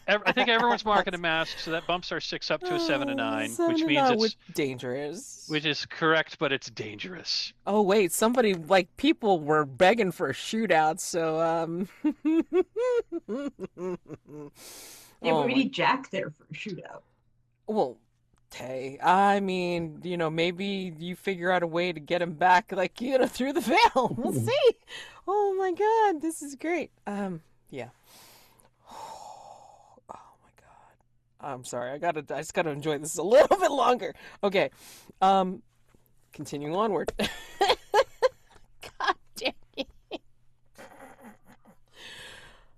I think everyone's marking a mask, so that bumps our 6 up to a 7 and 9, which means it's dangerous. Which is correct, but it's dangerous. Oh wait, somebody people were begging for a shootout, so Yeah, we need Jack there for a shootout. Well, Tay, I mean, maybe you figure out a way to get him back, through the veil. We'll see. Oh my god, this is great. Yeah. Oh my god. I'm sorry. I just gotta enjoy this a little bit longer. Okay. Continuing onward. God damn it.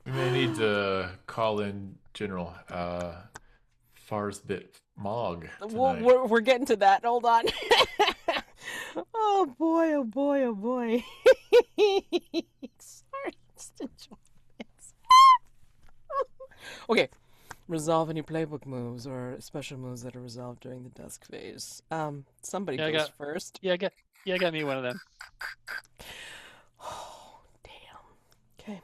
We may need to call in General Farsbit Mogg tonight. We're getting to that. Hold on. Oh boy, oh boy, oh boy. Sorry, just enjoy this. Okay. Resolve any playbook moves or special moves that are resolved during the dusk phase. Somebody goes first. Yeah, I got me one of them. Oh, damn. Okay.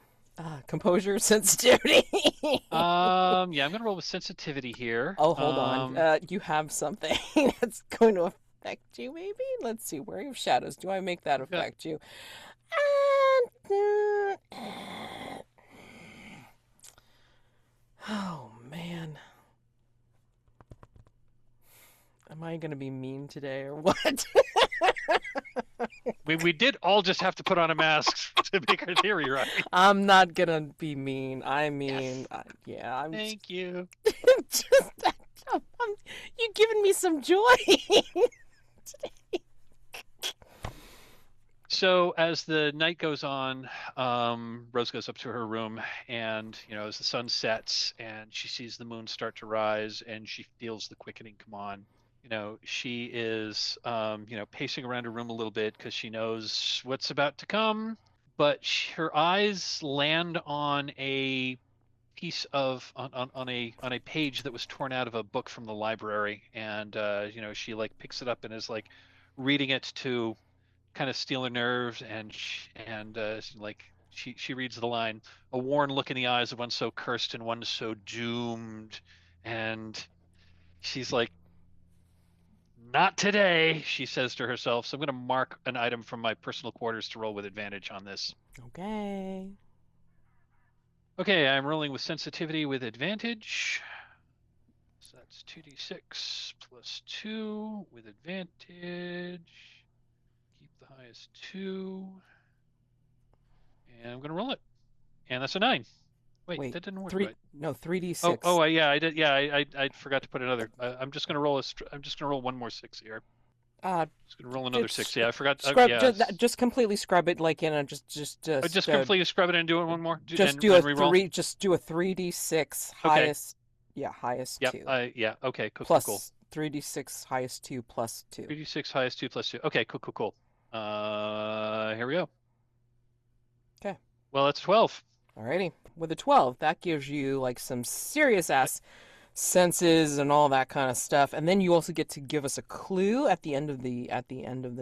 Composure, sensitivity. Yeah, I'm gonna roll with sensitivity here. Oh, hold on. You have something that's going to affect you, maybe? Let's see. Where of shadows? Do I make that affect you? Oh, man. Am I going to be mean today or what? We did all just have to put on a mask to make our theory right. I'm not going to be mean. I mean, yes. I'm Thank you. You're giving me some joy today. So as the night goes on, Rose goes up to her room, and as the sun sets and she sees the moon start to rise and she feels the quickening come on, she is pacing around her room a little bit because she knows what's about to come. But her eyes land on a piece of on a page that was torn out of a book from the library, and she picks it up and is reading it to kind of steel her nerves, and she reads the line, "A worn look in the eyes of one so cursed and one so doomed," and she's like, "Not today," she says to herself. So I'm going to mark an item from my personal quarters to roll with advantage on this. Okay. Okay, I'm rolling with sensitivity with advantage. So that's 2d6 plus 2 with advantage. Keep the highest 2. And I'm going to roll it. And that's a 9. Wait, that didn't work right. No, 3d6. Yeah, I did. Yeah, I forgot to put another. I'm just going to roll one more 6 here. Just going to roll another 6. Yeah, I forgot. Just completely scrub it just completely scrub it and do it one more. Just do a 3d6 highest. Okay. Yeah, highest 2. Okay, cool. Plus cool. 3d6 highest 2 plus 2. 3d6 highest 2 plus 2. Okay, cool. Here we go. Okay. Well, that's 12. Alrighty. With a 12, that gives you some serious ass senses and all that kind of stuff. And then you also get to give us a clue at the end of the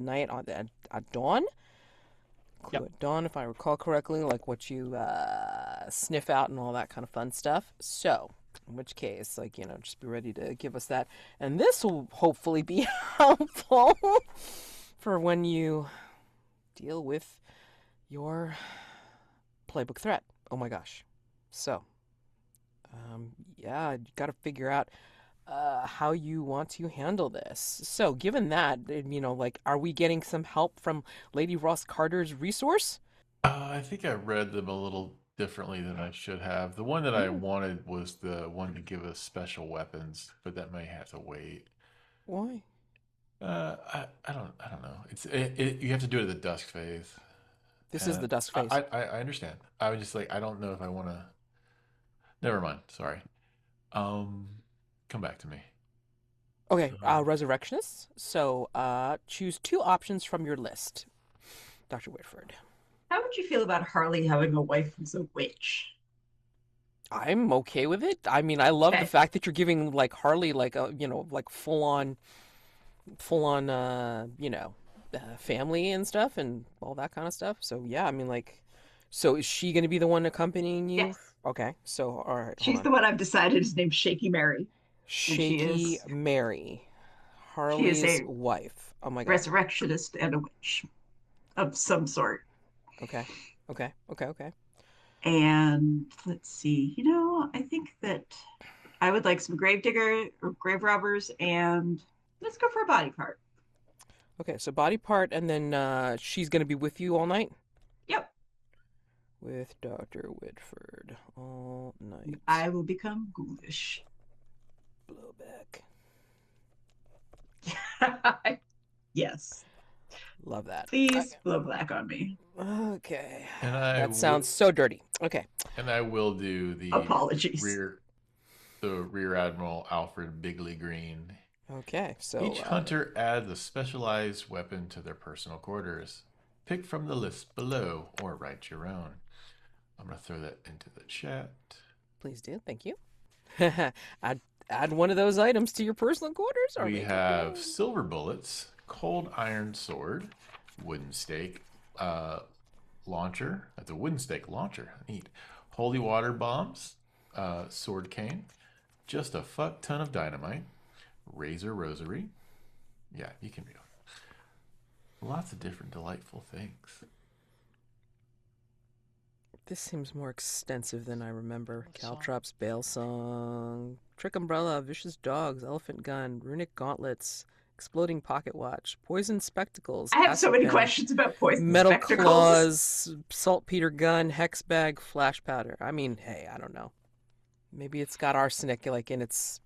night at dawn. Clue at dawn, if I recall correctly, what you sniff out and all that kind of fun stuff. So, in which case, just be ready to give us that. And this will hopefully be helpful for when you deal with your playbook threat. Oh my gosh. So, you got to figure out how you want to handle this. So, given that, are we getting some help from Lady Ross Carter's resource? I think I read them a little differently than I should have. The one that I wanted was the one to give us special weapons, but that may have to wait. Why? I don't know. You have to do it at the dusk phase. This is the dusk phase. I understand. I was just I don't know if I want to. Never mind. Sorry. Come back to me. Okay. Resurrectionists. So, choose 2 options from your list, Dr. Whitford. How would you feel about Harley having a wife who's a witch? I'm okay with it. I mean, I love the fact that you're giving Harley full on family and stuff and all that kind of stuff. So yeah, I mean so is she going to be the one accompanying you? Yes. Okay. So all right. She's the one I've decided is named Shaky Mary. Shaky Mary, Harley's wife. Oh my god. Resurrectionist and a witch of some sort. Okay. And let's see, I think that I would like some gravedigger or grave robbers, and let's go for a body part. Okay, so body part, and then she's going to be with you all night? Yep. With Dr. Whitford all night. I will become ghoulish. Blowback. Yes. Love that. Please blow black on me. Okay. And That sounds so dirty. Okay. And I will do the Apologies. Rear Admiral Alfred Bigley Green. Okay. So Each hunter adds a specialized weapon to their personal quarters. Pick from the list below or write your own. I'm going to throw that into the chat. please do. Thank you. add one of those items to your personal quarters. Or We make it have yours. silver bullets, cold iron sword, wooden stake launcher. That's a wooden stake launcher. Neat. Holy water bombs, sword cane, just a fuck ton of dynamite, razor rosary. Yeah, you can read them. Lots of different delightful things. This seems more extensive than I remember. Caltrops, Bale Song, Trick Umbrella, Vicious Dogs, Elephant Gun, Runic Gauntlets, Exploding Pocket Watch, Poison Spectacles. I have so Acid many Pen, questions about poison Metal spectacles. Claws, Saltpeter Gun, Hex Bag, Flash Powder. I mean, hey, I don't know. Maybe it's got arsenic like in its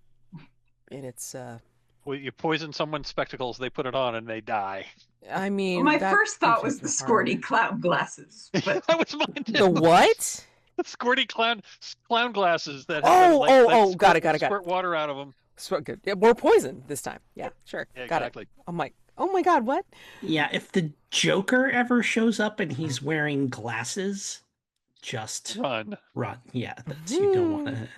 Well, you poison someone's spectacles, they put it on and they die. I mean, Well, my that first thought seems was the like hard. squirty clown glasses, but That was mine too. The what? The squirty clown glasses that Oh, like, oh, that oh, squirt, got it. squirt water out of them. So good. Yeah, we're poisoned this time. Yeah, sure. Yeah, Got exactly. it. I'm like, oh my God, what? Yeah, if the Joker ever shows up and he's wearing glasses, just Run. run. Yeah, you don't want to.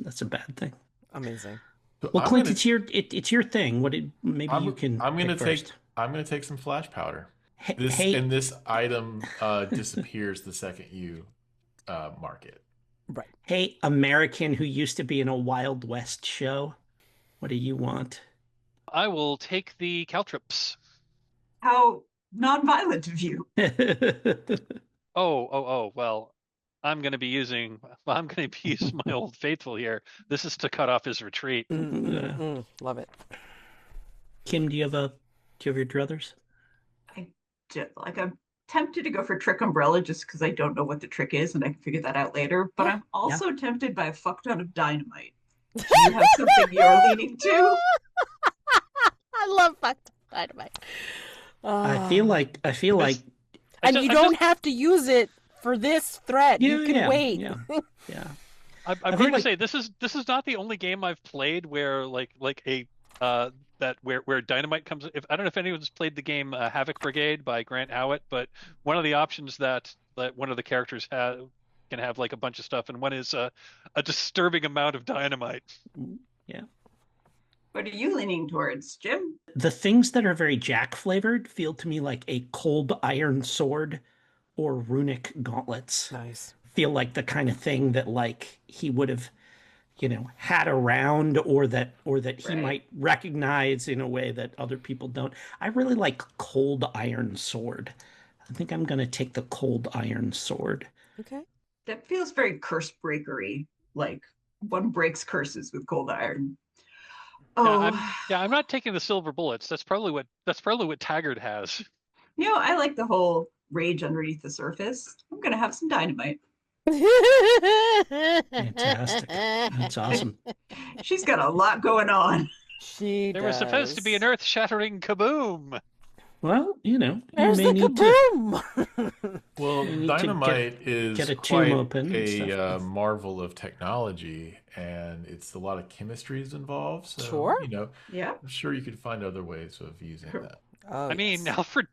That's a bad thing. Amazing. So Well, Clint, it's your thing. Maybe you can. I'm gonna pick first. I'm gonna take some flash powder. Hey, This item disappears the second you mark it. Right. hey, American who used to be in a Wild West show. What do you want? I will take the caltrops. how non-violent of you. Well, I'm going to be using my old faithful here. This is to cut off his retreat. Love it. Kim, do you have your druthers? I'm tempted to go for trick umbrella just because I don't know what the trick is and I can figure that out later. But I'm also tempted by a fuck ton of dynamite. Do you have something you're leaning to? I love fucked dynamite. I feel like And you don't have to use it for this threat. You can wait. Yeah. I'm going to say this is not the only game I've played where where dynamite comes. I don't know if anyone's played the game Havoc Brigade by Grant Howitt, but one of the options that one of the characters can have like a bunch of stuff, and one is a disturbing amount of dynamite. Yeah. What are you leaning towards, Jim? The things that are very Jack flavored feel to me like a cold iron sword or runic gauntlets. Nice. Feel like the kind of thing that like he would have, had around or that he might recognize in a way that other people don't. I really like cold iron sword. I think I'm going to take the cold iron sword. Okay. That feels very curse breakery. Like one breaks curses with cold iron. Oh, I'm not taking the silver bullets. That's probably what Taggard has. I like the whole rage underneath the surface. I'm gonna have some dynamite. Fantastic. That's awesome. She's got a lot going on. There was supposed to be an earth-shattering kaboom. Well, There's may the need kaboom. Well, You need to dynamite get a is tomb quite open and stuff. a marvel of technology, and it's a lot of chemistries involved. So, Sure. Yeah. I'm sure you could find other ways of using that. Oh, I mean, yes. Alfred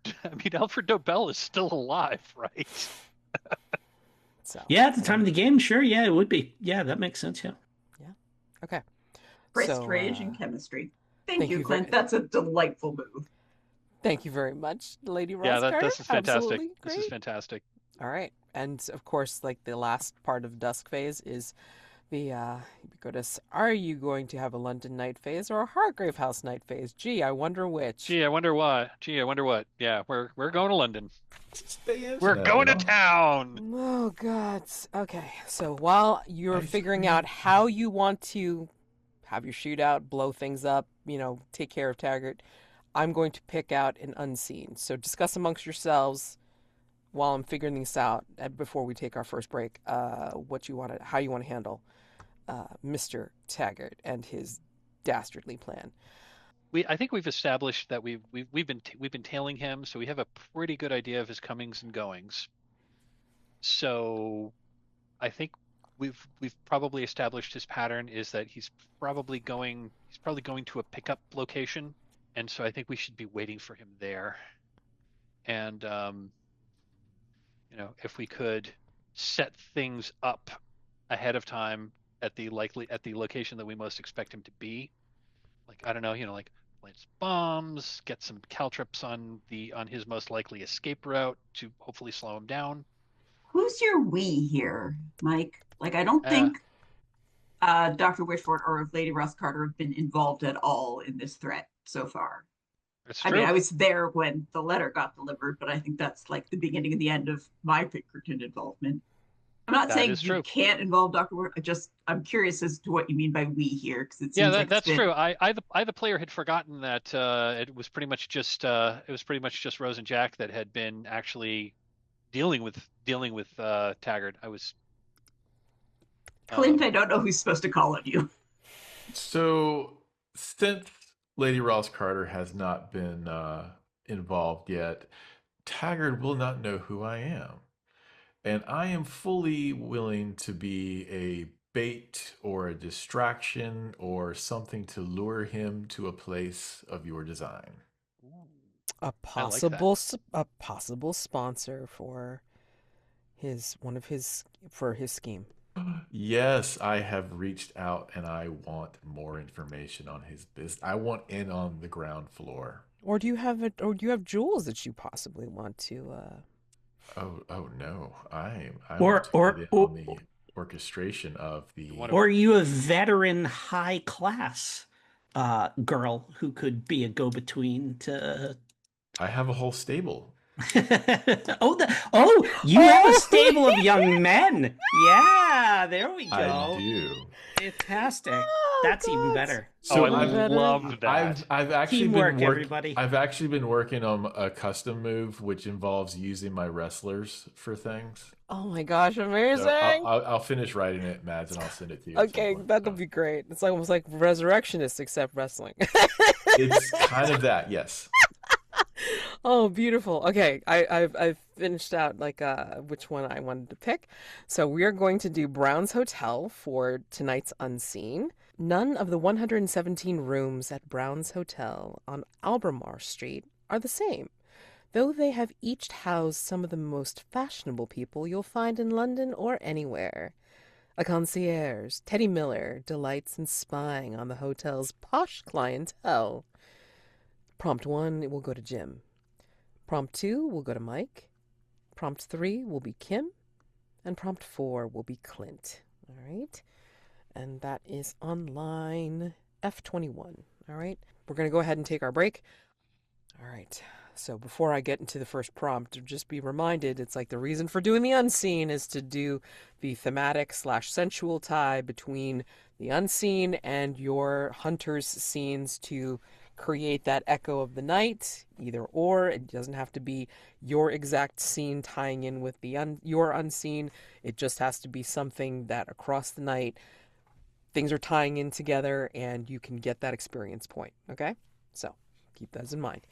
Dobell is still alive, right? So, Yeah, at the time of the game, sure. Yeah, it would be. Yeah, that makes sense. Yeah. okay. Wrist So, rage and chemistry. Thank thank you, you Clint. very- That's a delightful move. Thank you very much, Lady Ross Yeah, Carter. this is fantastic. Absolutely This great. is fantastic. All right. And of course, like the last part of Dusk phase is the ubiquitous, are you going to have a London night phase or a Hargrave House night phase? Gee, I wonder which. Gee, I wonder what. Yeah, we're going to London. We're We're going to town. Oh, God. Okay. So while you're figuring out how you want to have your shootout, blow things up, take care of Taggart, I'm going to pick out an unseen. So discuss amongst yourselves while I'm figuring this out before we take our first break, how you want to handle Mr. Taggart and his dastardly plan. I think we've established that we've been tailing him, so we have a pretty good idea of his comings and goings. So I think we've probably established his pattern is that he's probably going to a pickup location, and so I think we should be waiting for him there. And if we could set things up ahead of time at the location that we most expect him to be, like I don't know, like plant some bombs, get some caltrips on his most likely escape route to hopefully slow him down. Who's your we here, Mike? Like, I don't Uh, think Dr. Whitford or Lady Ross Carter have been involved at all in this threat so far. it's I mean, true. I was there when the letter got delivered, but I think that's like the beginning and the end of my Pinkerton involvement. I'm not That saying is you true. can't involve Dr. Ward. I'm curious as to what you mean by we here, because it Yeah, seems like it's that's been true. I the player had forgotten that it was pretty much just Rose and Jack that had been actually dealing with Taggard. I was Clint. I um don't know who's supposed to call on you. So, since Lady Ross Carter has not been involved yet, Taggart will not know who I am. And I am fully willing to be a bait or a distraction or something to lure him to a place of your design. A I like that. possible sponsor for his scheme. Yes, I have reached out and I want more information on his business. I want in on the ground floor. Or do you have jewels that you possibly want to Oh no. I want Or to get or in or, on the orchestration of You the want to or are you a veteran high class girl who could be a go-between to I have a whole stable. you have a stable of young men. Yeah, there we I go. do. Fantastic. Oh, That's even God. better. Oh, So I Even better. love that. I've actually Teamwork, everybody. I've actually been working on a custom move which involves using my wrestlers for things. Oh my gosh, So amazing. I'll finish writing it, Mads, and I'll send it to you at some Okay, point. that'll So be great. It's almost like Resurrectionist except wrestling. it's kind of that, yes. Oh, beautiful. Okay, I've finished out like which one I wanted to pick. So we are going to do Brown's Hotel for tonight's Unseen. None of the 117 rooms at Brown's Hotel on Albemarle Street are the same, though they have each housed some of the most fashionable people you'll find in London or anywhere. A concierge, Teddy Miller, delights in spying on the hotel's posh clientele. Prompt 1 it will go to Jim. Prompt 2 will go to Mike. Prompt 3 will be Kim. And prompt 4 will be Clint. All right. And that is on line F21. All right. We're going to go ahead and take our break. All right. So before I get into the first prompt, just be reminded it's like the reason for doing the unseen is to do the thematic / sensual tie between the unseen and your hunter's scenes to create that echo of the night, either or. It doesn't have to be your exact scene tying in with your unseen. It just has to be something that across the night things are tying in together and you can get that experience point. Okay? So keep those in mind.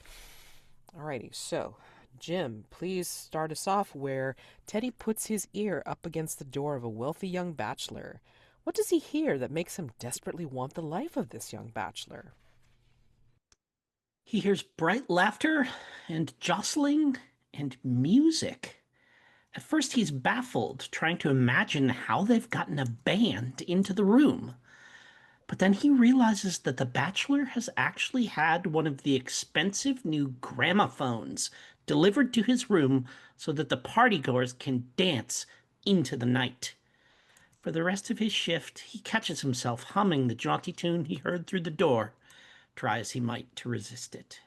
Alrighty, so Jim, please start us off where Teddy puts his ear up against the door of a wealthy young bachelor. What does he hear that makes him desperately want the life of this young bachelor? He hears bright laughter and jostling and music. At first, he's baffled, trying to imagine how they've gotten a band into the room. But then he realizes that the bachelor has actually had one of the expensive new gramophones delivered to his room so that the partygoers can dance into the night. For the rest of his shift, he catches himself humming the jaunty tune he heard through the door, try as he might to resist it.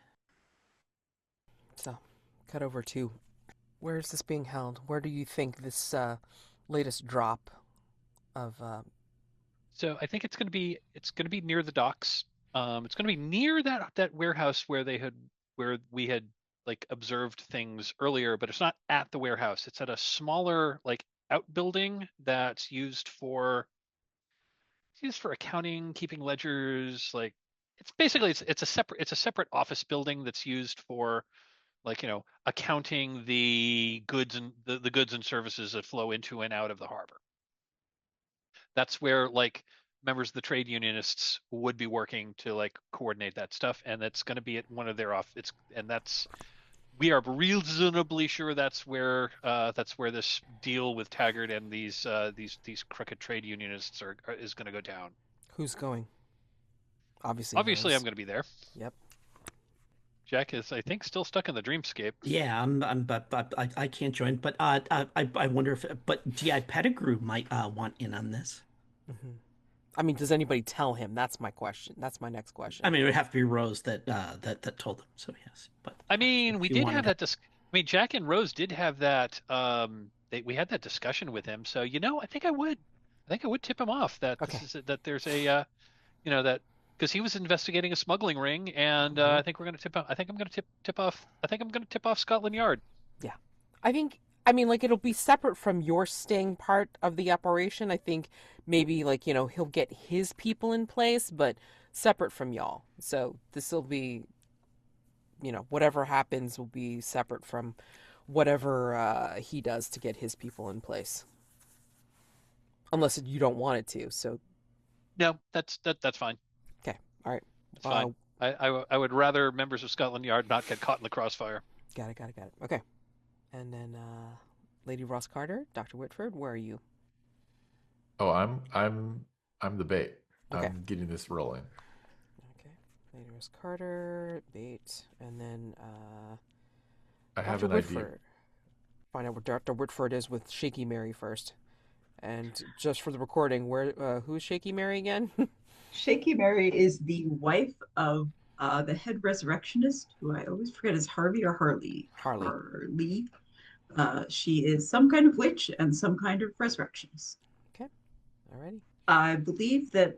So, cut over to where is this being held? Where do you think this latest drop of So I think it's gonna be near the docks. It's gonna be near that warehouse where we had like observed things earlier, but it's not at the warehouse. It's at a smaller like outbuilding that's used for accounting, keeping ledgers, like it's basically it's a separate office building that's used for, like, accounting the goods and the goods and services that flow into and out of the harbor. That's where, like, members of the trade unionists would be working to, like, coordinate that stuff, and that's going to be at one of their we are reasonably sure that's where this deal with Taggard and these crooked trade unionists is going to go down. Who's going? Obviously, Obviously, Rose. I'm going to be there. Yep. Jack is, I think, still stuck in the dreamscape. Yeah, but I can't join. But I wonder if, but GI Pettigrew might want in on this. Mm-hmm. I mean, does anybody tell him? That's my question. That's my next question. I mean, it would have to be Rose that told him. So yes, but I mean, we did have that. I mean, Jack and Rose did have that. We had that discussion with him. So I think I would tip him off that that there's a that, because he was investigating a smuggling ring, and I think we're going to tip. I think I'm going to tip off. I think I'm going to tip off Scotland Yard. Yeah, I mean, like, it'll be separate from your staying part of the operation. I think maybe, like, he'll get his people in place, but separate from y'all. So this will be, whatever happens will be separate from whatever he does to get his people in place. Unless you don't want it to. So no, that's fine. Okay, all right. It's fine. I would rather members of Scotland Yard not get caught in the crossfire. Got it. Okay. And then Lady Ross Carter, Dr. Whitford, where are you? Oh, I'm the bait. Okay. I'm getting this rolling. Okay. Lady Ross Carter, bait, and then I have Dr. an Whitford. idea. Find out where Dr. Whitford is with Shaky Mary first. And just for the recording, who's Shaky Mary again? Shaky Mary is the wife of the head resurrectionist, who I always forget is Harvey or Harley. Harley. She is some kind of witch and some kind of resurrectionist. Okay. Alrighty. I believe that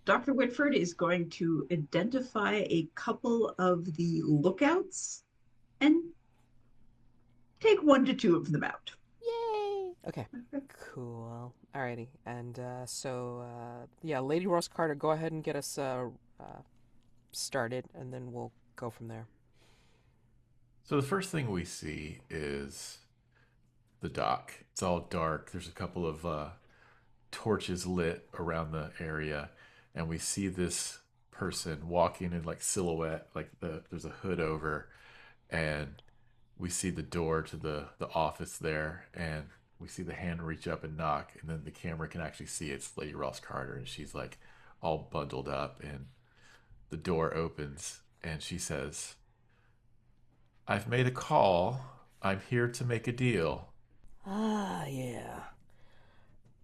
Dr. Whitford is going to identify a couple of the lookouts and take 1 to 2 of them out. Yay! Okay. Cool. Alrighty. And yeah, Lady Ross Carter, go ahead and get us started, and then we'll go from there. So the first thing we see is the dock. It's all dark. There's a couple of torches lit around the area, and we see this person walking in, like, silhouette, like there's a hood over, and we see the door to the office there, and we see the hand reach up and knock, and then the camera can actually see it's Lady Ross Carter, and she's, like, all bundled up, and the door opens, and she says, "I've made a call. I'm here to make a deal." Ah, yeah.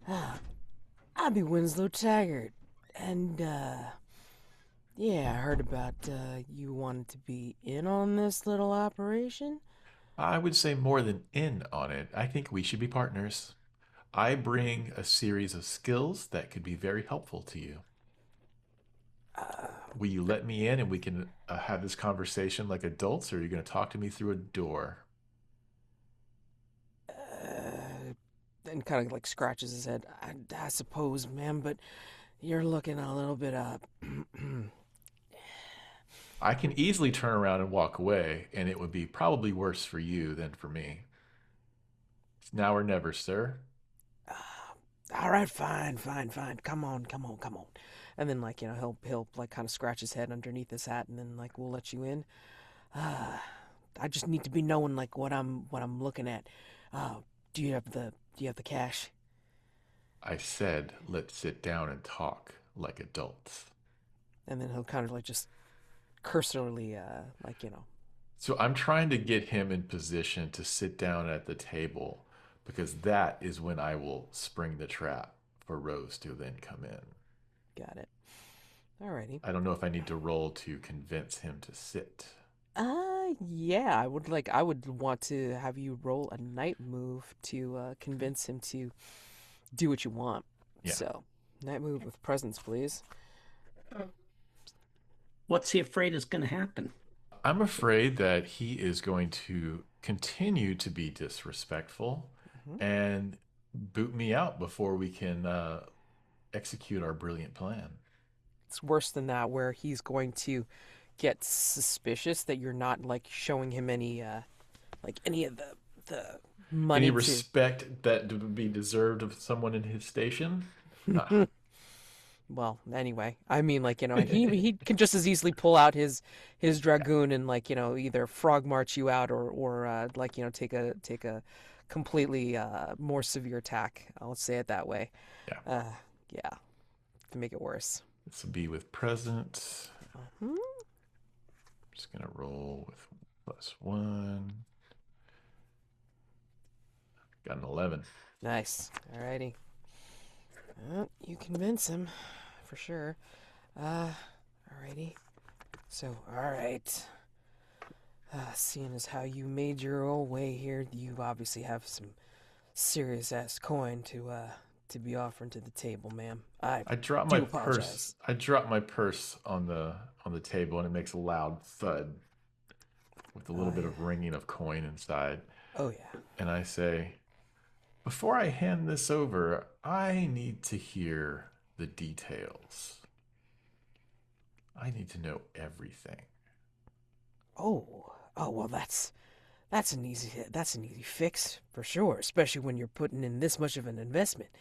I be Winslow Taggard, and yeah, I heard about you wanted to be in on this little operation. I would say more than in on it. I think we should be partners. I bring a series of skills that could be very helpful to you. Will you let me in and we can have this conversation like adults, or are you going to talk to me through a door? And kind of, like, scratches his head. I suppose, ma'am, but you're looking a little bit I can easily turn around and walk away, and it would be probably worse for you than for me. It's now or never, sir. All right, fine. Come on. And then, like, he'll like kind of scratch his head underneath his hat, and then, like, we'll let you in. I just need to be knowing, like, what I'm looking at. Do you have the cash? I said, let's sit down and talk like adults. And then he'll kind of, like, just cursorily, like, So I'm trying to get him in position to sit down at the table, because that is when I will spring the trap for Rose to then come in. Got it. Alrighty. I don't know if I need to roll to convince him to sit. Yeah, I would want to have you roll a night move to convince him to do what you want. Yeah. So, night move with presence, please. What's he afraid is going to happen? I'm afraid that he is going to continue to be disrespectful and boot me out before we can execute our brilliant plan. it's worse than that, where he's going to get suspicious that you're not like showing him any any of the money Any respect that would be deserved of someone in his station? Ah. Well, anyway, I mean, like, and he can just as easily pull out his dragoon and, like, either frog march you out or like, take a completely more severe attack. I'll say it that way. Yeah. Yeah, to make it worse. This will be with present. Mhm. Just gonna roll with +1. Got an 11. Nice. Alrighty. You convince him, for sure. Alrighty. So, alright. Seeing as how you made your own way here, you obviously have some serious ass coin to be offering to the table, ma'am. I dropped do my apologize. purse. I dropped my purse on the table, and it makes a loud thud with a little bit of ringing of coin inside. Oh yeah. And I say, before I hand this over, I need to hear the details. I need to know everything. Oh well, that's an easy fix for sure, especially when you're putting in this much of an investment.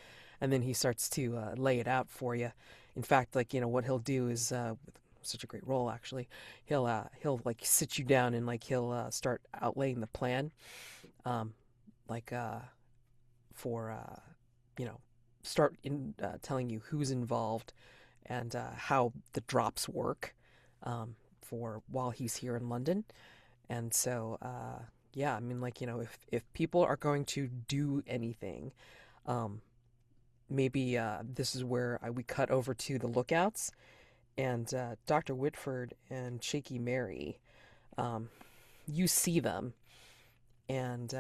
And then he starts to lay it out for you. In fact, like, what he'll do is with such a great role, actually, he'll like sit you down and like he'll start outlaying the plan, like for start in telling you who's involved and how the drops work for while he's here in London. And so yeah, I mean, like, if people are going to do anything, maybe this is where we cut over to the lookouts, and Dr. Whitford and Shaky Mary, you see them, and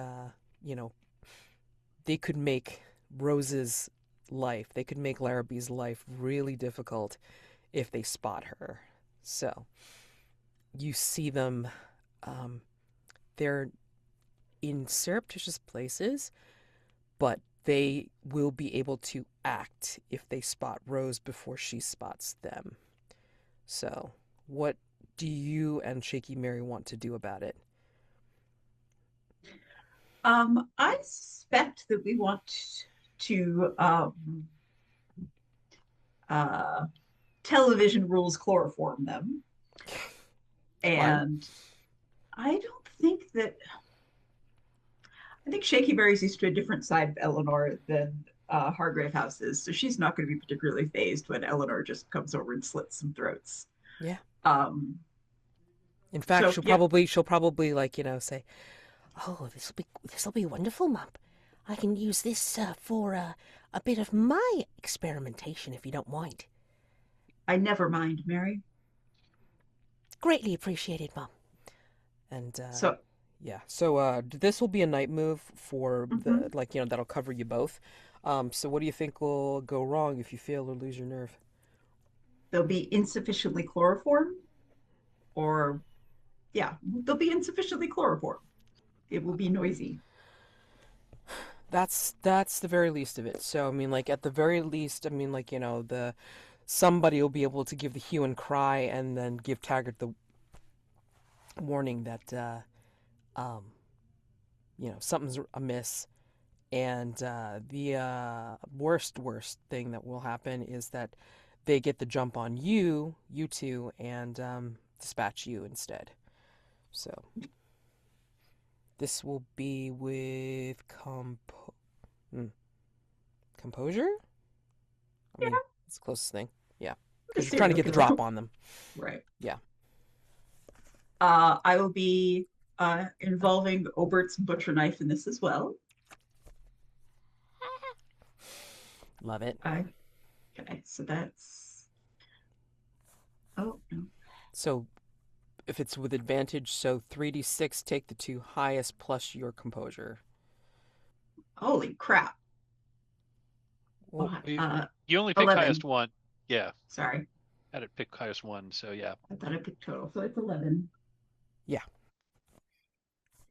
they could make Rose's life, they could make Larrabee's life really difficult if they spot her. So you see them, they're in surreptitious places, but they will be able to act if they spot Rose before she spots them. So what do you and Shaky Mary want to do about it? I suspect that we want to television rules chloroform them. And I don't think that... I think Shaky Mary's used to a different side of Elinor than Hargrave House is, so she's not going to be particularly phased when Elinor just comes over and slits some throats. Yeah. In fact, so, she'll probably like, say, "Oh, this'll be wonderful, Mum. I can use this for a bit of my experimentation, if you don't mind." I never mind, Mary. Greatly appreciated, Mum. And so yeah, so this will be a night move for the like, that'll cover you both. So what do you think will go wrong if you fail or lose your nerve? they'll be insufficiently chloroformed, or they'll be insufficiently chloroformed. It will be noisy. That's the very least of it. So I mean, like, at the very least, I mean, like, somebody will be able to give the hue and cry and then give Taggart the warning that something's amiss. And the worst thing that will happen is that they get the jump on you two, and dispatch you instead. So this will be with composure? I mean, it's the closest thing. Yeah. Because you're trying to get the drop on them. Right. Yeah. I will be involving Obert's butcher knife in this as well. Love it. Okay, so that's... Oh, no. So if it's with advantage, so 3d6, take the two highest plus your composure. Holy crap. Well, you only pick 11. highest one. Yeah. Sorry. Had it pick highest one, so yeah. I thought I picked total, so it's 11. Yeah.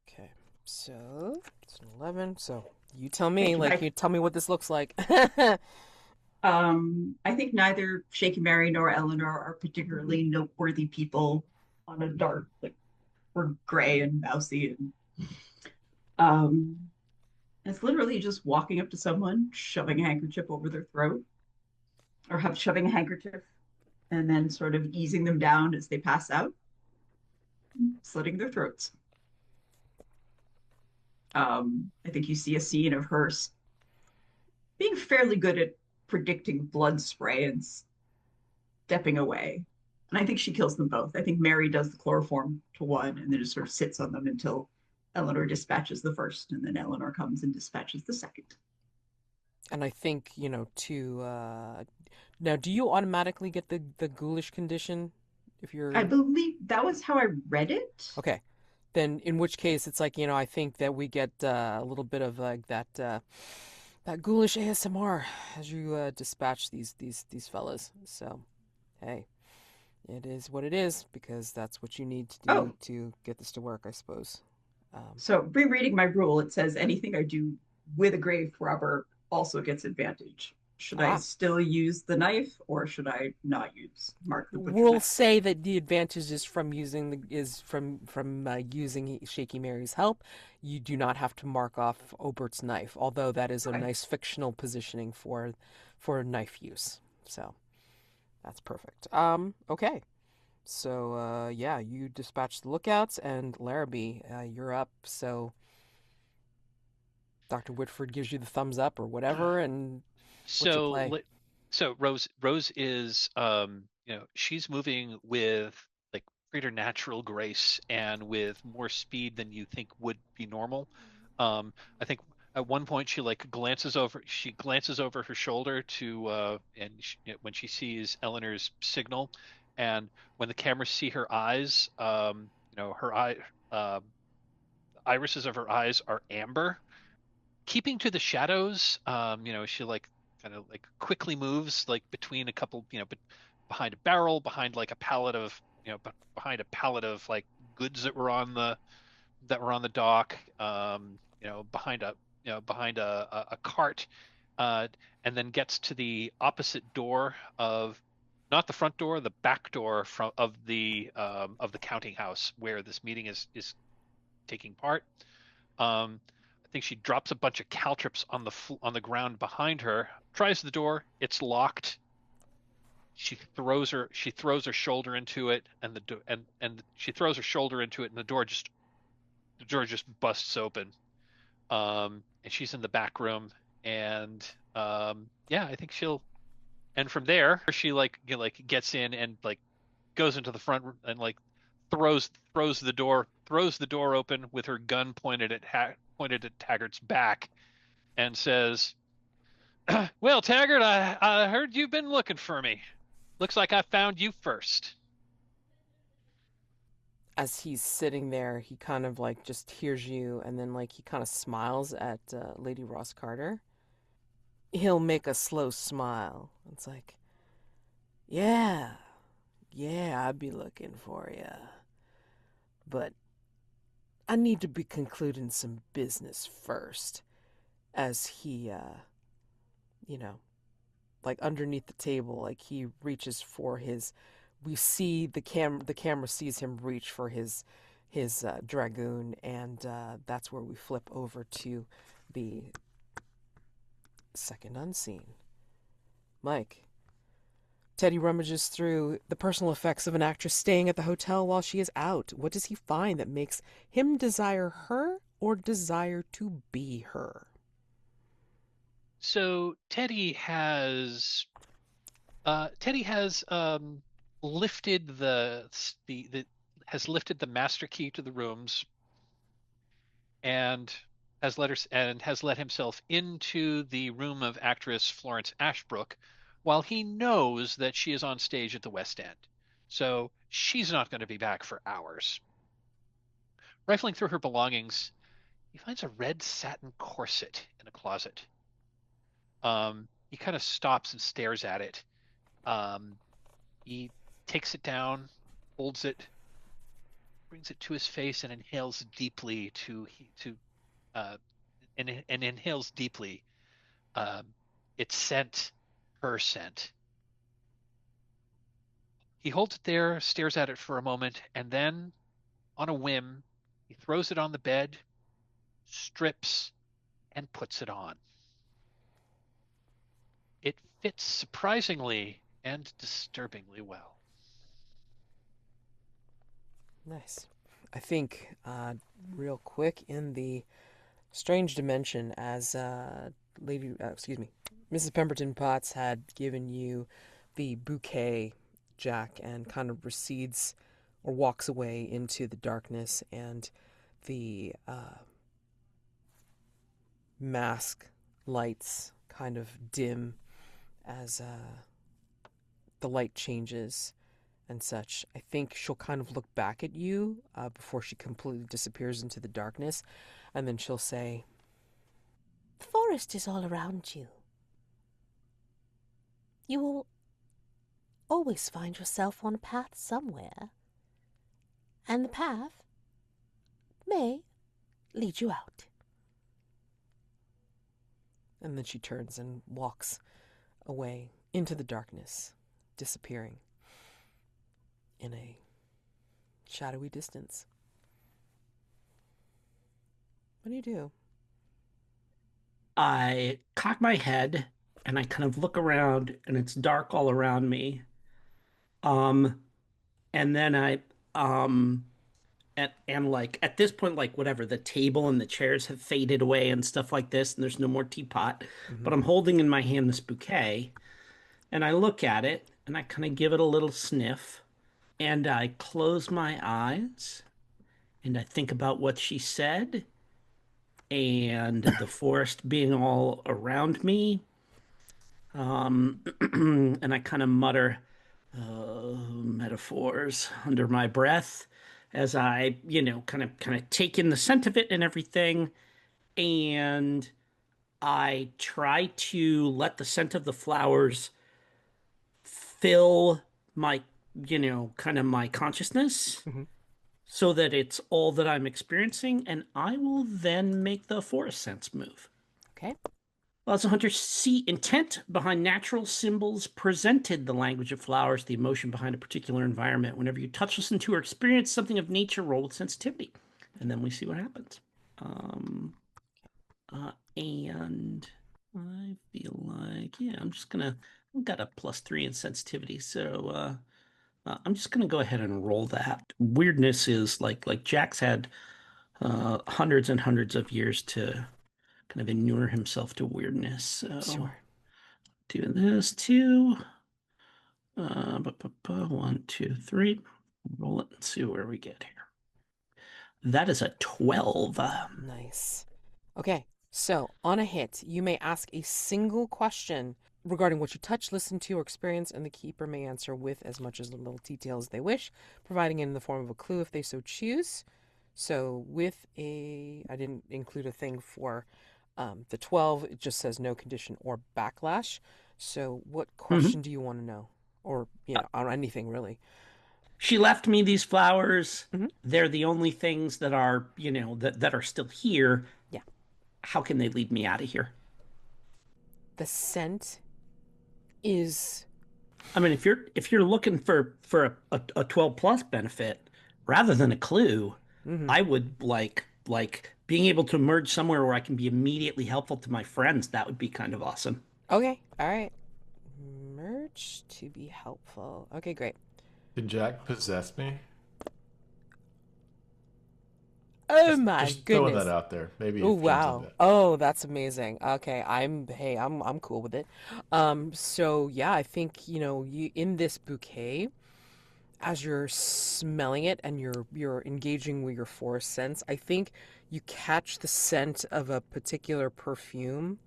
Okay, so it's an 11. So you tell me, Thank you, like, Mike. you tell me what this looks like. I think neither Shaky Mary nor Elinor are particularly noteworthy people on a dark, like we're gray and mousy, and um, it's literally just walking up to someone, shoving a handkerchief over their throat, or shoving a handkerchief, and then sort of easing them down as they pass out, slitting their throats. I think you see a scene of her being fairly good at predicting blood spray and stepping away. And I think she kills them both. I think Mary does the chloroform to one and then just sort of sits on them until Elinor dispatches the first, and then Elinor comes and dispatches the second. And I think, now, do you automatically get the ghoulish condition if you're... I believe that was how I read it. Okay. Then in which case it's like, I think that we get a little bit of like that ghoulish ASMR as you dispatch these fellas. So, hey, it is what it is because that's what you need to do to get this to work, I suppose. So rereading my rule, it says anything I do with a grave robber also gets advantage. Should I still use the knife, or should I not use Mark the Butcher We'll knife? say that the advantage is from using using Shaky Mary's help. You do not have to mark off Obert's knife, although that is a nice fictional positioning for knife use. So that's perfect. Okay. So yeah, you dispatch the lookouts, and Larrabee, you're up. So Dr. Whitford gives you the thumbs up or whatever, and what's your play? So Rose is she's moving with like greater natural grace and with more speed than you think would be normal. I think at one point she glances over her shoulder to when she sees Elinor's signal, and when the cameras see her eyes, her irises of her eyes are amber, keeping to the shadows. She kind of quickly moves between a couple, behind a barrel, behind a pallet of, behind a pallet of goods that were on the dock, behind a cart, and then gets to the opposite door of, not the front door, the back door of the counting house where this meeting is taking part. I think she drops a bunch of caltrops on the ground behind her. Tries the door. It's locked. She throws her shoulder into it, and she throws her shoulder into it, and the door just busts open. And she's in the back room, and yeah, I think she'll. And from there, she gets in and goes into the front and throws the door open with her gun pointed at Taggard's back, and says, "Well, Taggart, I heard you've been looking for me. Looks like I found you first." As he's sitting there, he kind of just hears you, and then he kind of smiles at Lady Ross Carter. He'll make a slow smile. It's like, yeah, I'd be looking for you. But I need to be concluding some business first. As he, underneath the table, he reaches for his. We see the camera sees him reach for his dragoon, and that's where we flip over to the second unseen. Mike. Teddy rummages through the personal effects of an actress staying at the hotel while she is out. What does he find that makes him desire her or desire to be her? So Teddy has lifted the master key to the rooms, and has let himself into the room of actress Florence Ashbrook, while he knows that she is on stage at the West End. So she's not going to be back for hours. Rifling through her belongings, he finds a red satin corset in a closet. He kind of stops and stares at it. He takes it down, holds it, brings it to his face, and inhales deeply and inhales deeply its scent her scent. He holds it there, stares at it for a moment, and then, on a whim, he throws it on the bed, strips, and puts it on. It fits surprisingly and disturbingly well. Nice. I think, real quick, in the strange dimension, as Mrs. Pemberton-Potts had given you the bouquet, Jack, and kind of recedes or walks away into the darkness, and the mask lights kind of dim as the light changes and such. I think she'll kind of look back at you before she completely disappears into the darkness, and then she'll say, "The forest is all around you. You will always find yourself on a path somewhere, and the path may lead you out." and then she turns and walks away into the darkness, disappearing in a shadowy distance. What do you do? I cock my head and I kind of look around and it's dark all around me. And then and like at this point, like whatever, the table and the chairs have faded away and stuff like this, and there's no more teapot. But I'm holding in my hand this bouquet, and I look at it and I kind of give it a little sniff, and I close my eyes and I think about what she said and the forest being all around me. And I kind of mutter metaphors under my breath as I, kind of take in the scent of it and everything. And I try to let the scent of the flowers fill my, kind of my consciousness so that it's all that I'm experiencing. And I will then make the forest sense move. Okay. Well, as a hunter, see intent behind natural symbols presented, the language of flowers, the emotion behind a particular environment. Whenever you touch, listen to, or experience something of nature, roll with sensitivity. And then we see what happens. And I feel like, I've got a +3 in sensitivity. So I'm just going to go ahead and roll that. Weirdness is like Jack's had hundreds and hundreds of years to kind of inure himself to weirdness. So Sure. doing this too. 1, 2, 3. Roll it and see where we get here. That is a 12. Nice. Okay, so on a hit, you may ask a single question regarding what you touch, listen to, or experience, and the keeper may answer with as much as little detail as they wish, providing it in the form of a clue if they so choose. So with I didn't include a thing for the 12, it just says no condition or backlash. So what question do you want to know? Or, on anything really. She left me these flowers. They're the only things that are, that are still here. Yeah. How can they lead me out of here? The scent is... I mean, if you're looking for a 12 plus benefit rather than a clue, I would like being able to emerge somewhere where I can be immediately helpful to my friends. That would be kind of awesome. Okay, all right. Merge to be helpful. Okay, great. Did Jack possess me? Oh my just goodness. Throwing that out there. Maybe. Oh wow. Oh, that's amazing. Okay, I'm cool with it. So yeah, I think, you in this bouquet, as you're smelling it and you're engaging with your forest sense, I think you catch the scent of a particular perfume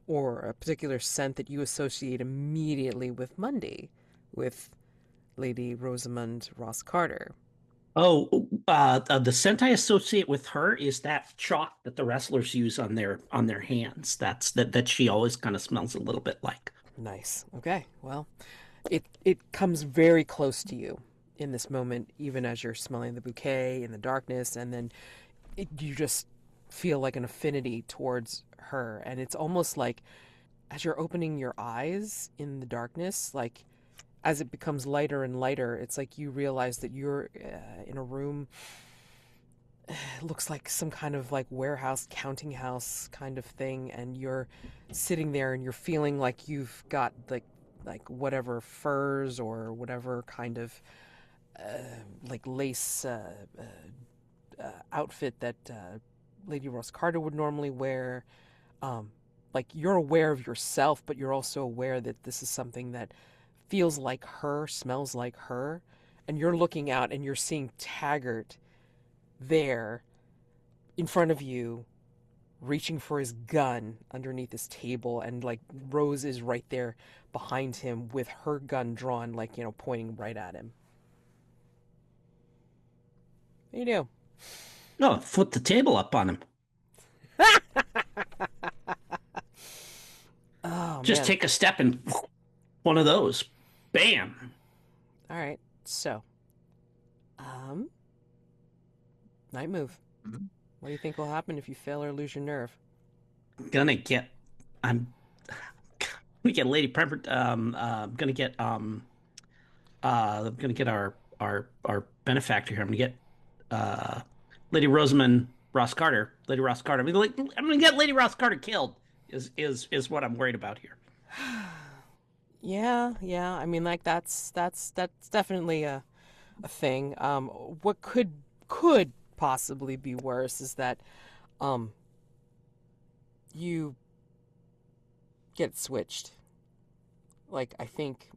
or a particular scent that you associate immediately with Monday, with Lady Rosamund Ross Carter. Oh, the scent I associate with her is that chalk that the wrestlers use on their hands. That she always kind of smells a little bit like. Nice. Okay. Well, it comes very close to you in this moment, even as you're smelling the bouquet in the darkness, and then you just feel like an affinity towards her, and it's almost like as you're opening your eyes in the darkness, like as it becomes lighter and lighter, it's like you realize that you're in a room. It looks like some kind of like warehouse, counting house kind of thing, and you're sitting there and you're feeling like you've got like whatever furs or whatever kind of like lace outfit that Lady Rose Carter would normally wear. Like you're aware of yourself, but you're also aware that this is something that feels like her, smells like her, and you're looking out and you're seeing Taggart there in front of you, reaching for his gun underneath his table, and like Rose is right there behind him with her gun drawn, like, you know, pointing right at him. What do you do? No, flip the table up on him. Oh, Just man. take a step and one of those. Bam. All right. So, night move. Mhm. What do you think will happen if you fail or lose your nerve? I'm gonna get Lady Pemberton. Gonna get our benefactor here. I'm gonna get Lady Rosamund Ross Carter. Lady Ross Carter. I'm gonna get Lady Ross Carter killed. Is what I'm worried about here. Yeah. I mean, like that's definitely a thing. What could possibly be worse is that you get switched. Like, I think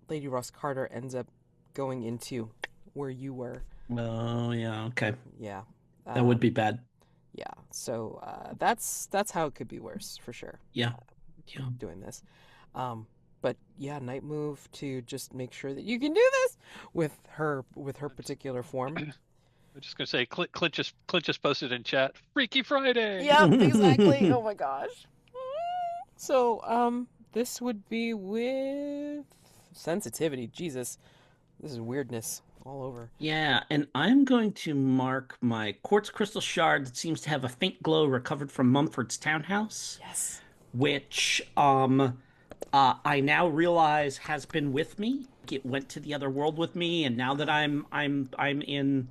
Lady Ross Carter ends up going into where you were. Oh yeah, okay. Yeah. That would be bad. Yeah. So that's how it could be worse for sure. Yeah. Doing this. But yeah, night move to just make sure that you can do this with her particular form. I'm just gonna say, Clint just posted in chat, Freaky Friday. Yep, exactly. Oh my gosh. So this would be with sensitivity. Jesus, this is weirdness all over. Yeah, and I'm going to mark my quartz crystal shard that seems to have a faint glow recovered from Mumford's townhouse. Yes. Which I now realize has been with me. It went to the other world with me, and now that I'm in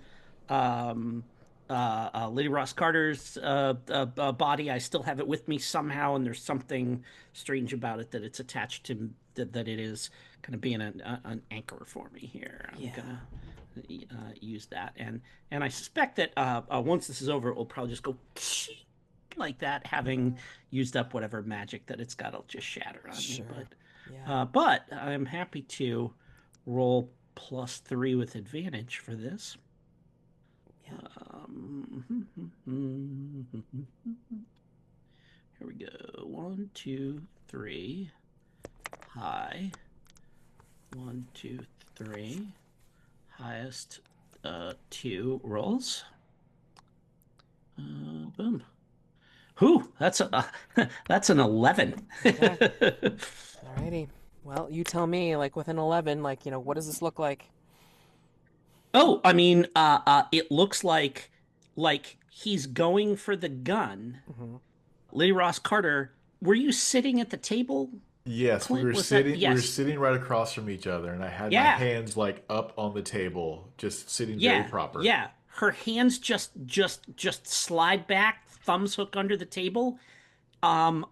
Lady Ross Carter's body, I still have it with me somehow, and there's something strange about it that it's attached to, that it is kind of being an anchor for me here. I'm gonna use that, and I suspect that once this is over, it will probably just go like that, having used up whatever magic that it's got. It'll just shatter on me. But I'm happy to roll +3 with advantage for this. Here we go. 1, 2, 3. High. 1, 2, 3. Highest 2 rolls. Boom. Whew, that's an 11. Okay. Alrighty. Well, you tell me, like with an 11, like, you know, what does this look like? Oh, I mean, it looks like he's going for the gun. Mm-hmm. Lady Ross Carter, were you sitting at the table? Yes, Clint, we were was sitting. that- yes. We were sitting right across from each other, and I had my Yeah. hands like up on the table, just sitting very proper. Yeah, her hands just slide back, thumbs hook under the table, and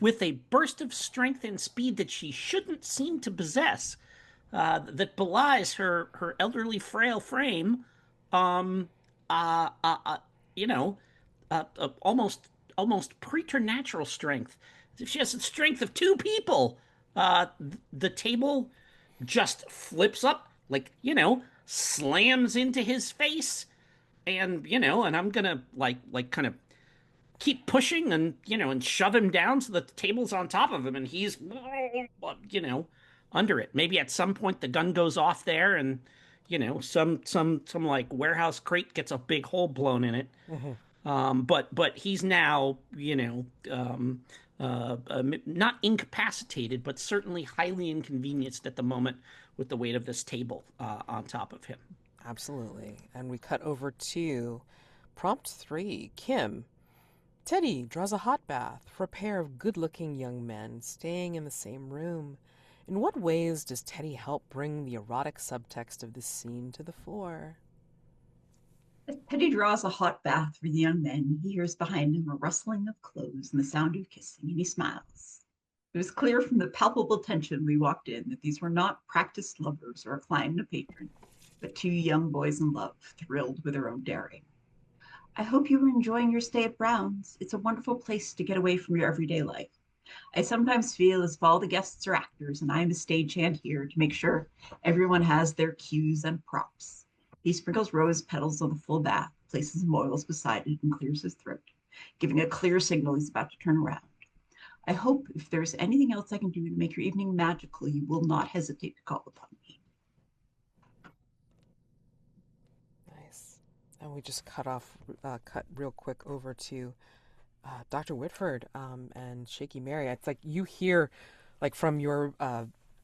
with a burst of strength and speed that she shouldn't seem to possess, that belies her elderly, frail frame, you know, almost preternatural strength. She has the strength of 2 people. The table just flips up, like, you know, slams into his face, and, you know, and I'm gonna like kind of keep pushing and, you know, and shove him down so that the table's on top of him and he's, you know, under it. Maybe at some point the gun goes off there, and, you know, some like warehouse crate gets a big hole blown in it. Mm-hmm. But he's now, you know, not incapacitated, but certainly highly inconvenienced at the moment with the weight of this table on top of him. Absolutely. And we cut over to prompt 3. Kim, Teddy draws a hot bath for a pair of good-looking young men staying in the same room. In what ways does Teddy help bring the erotic subtext of this scene to the fore? As Teddy draws a hot bath for the young men, he hears behind him a rustling of clothes and the sound of kissing, and he smiles. It was clear from the palpable tension we walked in that these were not practiced lovers or a client and a patron, but two young boys in love, thrilled with their own daring. I hope you were enjoying your stay at Brown's. It's a wonderful place to get away from your everyday life. I sometimes feel as if all the guests are actors and I am a stagehand here to make sure everyone has their cues and props. He sprinkles rose petals on the full bath, places some oils beside it, and clears his throat, giving a clear signal he's about to turn around. I hope if there's anything else I can do to make your evening magical, you will not hesitate to call upon me. Nice. And we just cut real quick over to Dr. Whitford and Shaky Mary. It's like you hear, like from your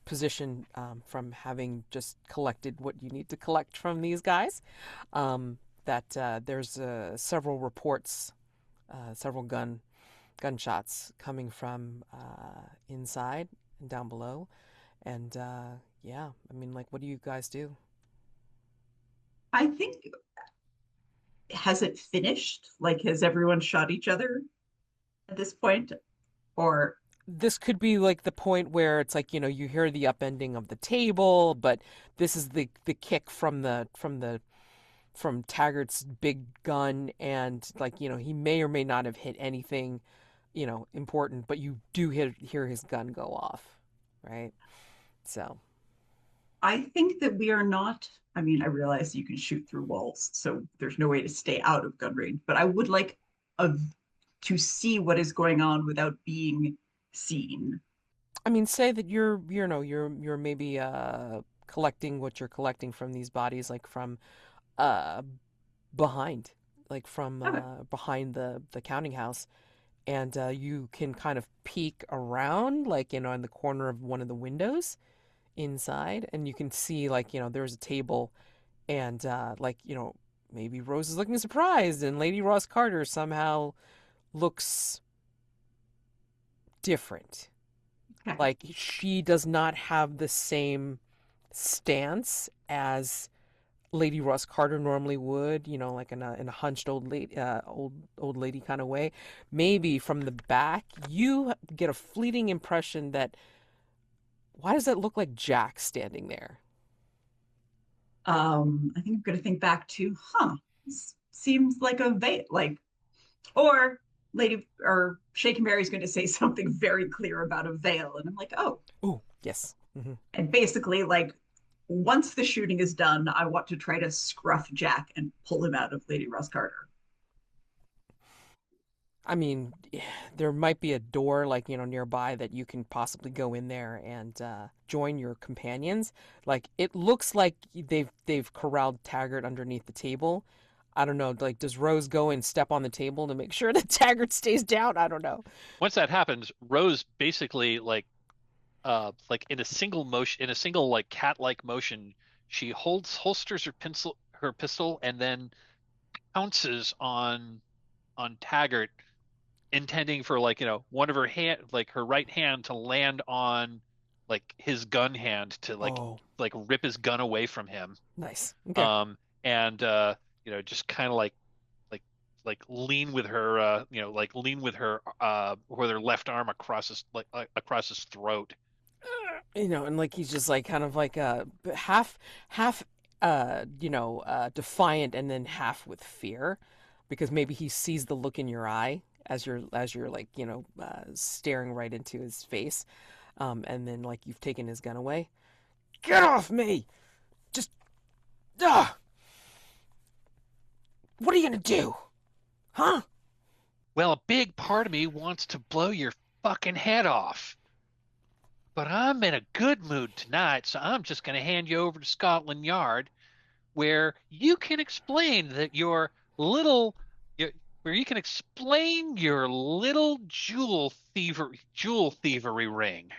position, from having just collected what you need to collect from these guys, that there's several reports, several gunshots coming from inside and down below. And yeah, I mean, like, what do you guys do? I think, has it finished? Like, has everyone shot each other at this point? Or This could be like the point where it's like, you hear the upending of the table, but this is the kick from Taggard's big gun, and like, he may or may not have hit anything, important, but you do hear his gun go off, right? So I think that we are not, I mean, I realize you can shoot through walls, so there's no way to stay out of gun range, but I would like to see what is going on without being seen. I mean, say that you're maybe collecting what you're collecting from these bodies, like from uh behind, like from Okay. behind the counting house, and you can kind of peek around, like, in the corner of one of the windows inside, and you can see, like, there's a table, and like, maybe Rose is looking surprised, and Lady Ross Carter somehow looks different. Okay. Like, she does not have the same stance as Lady Ross Carter normally would, like in a hunched old lady, old lady kind of way. Maybe from the back, you get a fleeting impression that, why does that look like Jack standing there? I think I'm going to think back to, this seems like a veil, like, or Lady or Shaken Mary's going to say something very clear about a veil, and I'm like, oh. Oh, yes. Mm-hmm. And basically, like, once the shooting is done, I want to try to scruff Jack and pull him out of Lady Ross Carter. I mean, there might be a door, like, nearby that you can possibly go in there and join your companions. Like, it looks like they've corralled Taggart underneath the table. I don't know. Like, does Rose go and step on the table to make sure that Taggart stays down? I don't know. Once that happens, Rose basically like in a single motion, in a single like cat-like motion, she holsters her pistol, and then pounces on Taggart, intending for like one of her hand, like her right hand, to land on like his gun hand to Oh, like rip his gun away from him. nice. Okay. And just kind of like lean with her with her left arm across his throat. And like he's just like kind of like half defiant, and then half with fear, because maybe he sees the look in your eye as you're like, staring right into his face, and then like you've taken his gun away. Get off me! Just what are you gonna do? Huh? Well, a big part of me wants to blow your fucking head off. But I'm in a good mood tonight, so I'm just going to hand you over to Scotland Yard, where you can explain that where you can explain your little jewel thievery ring.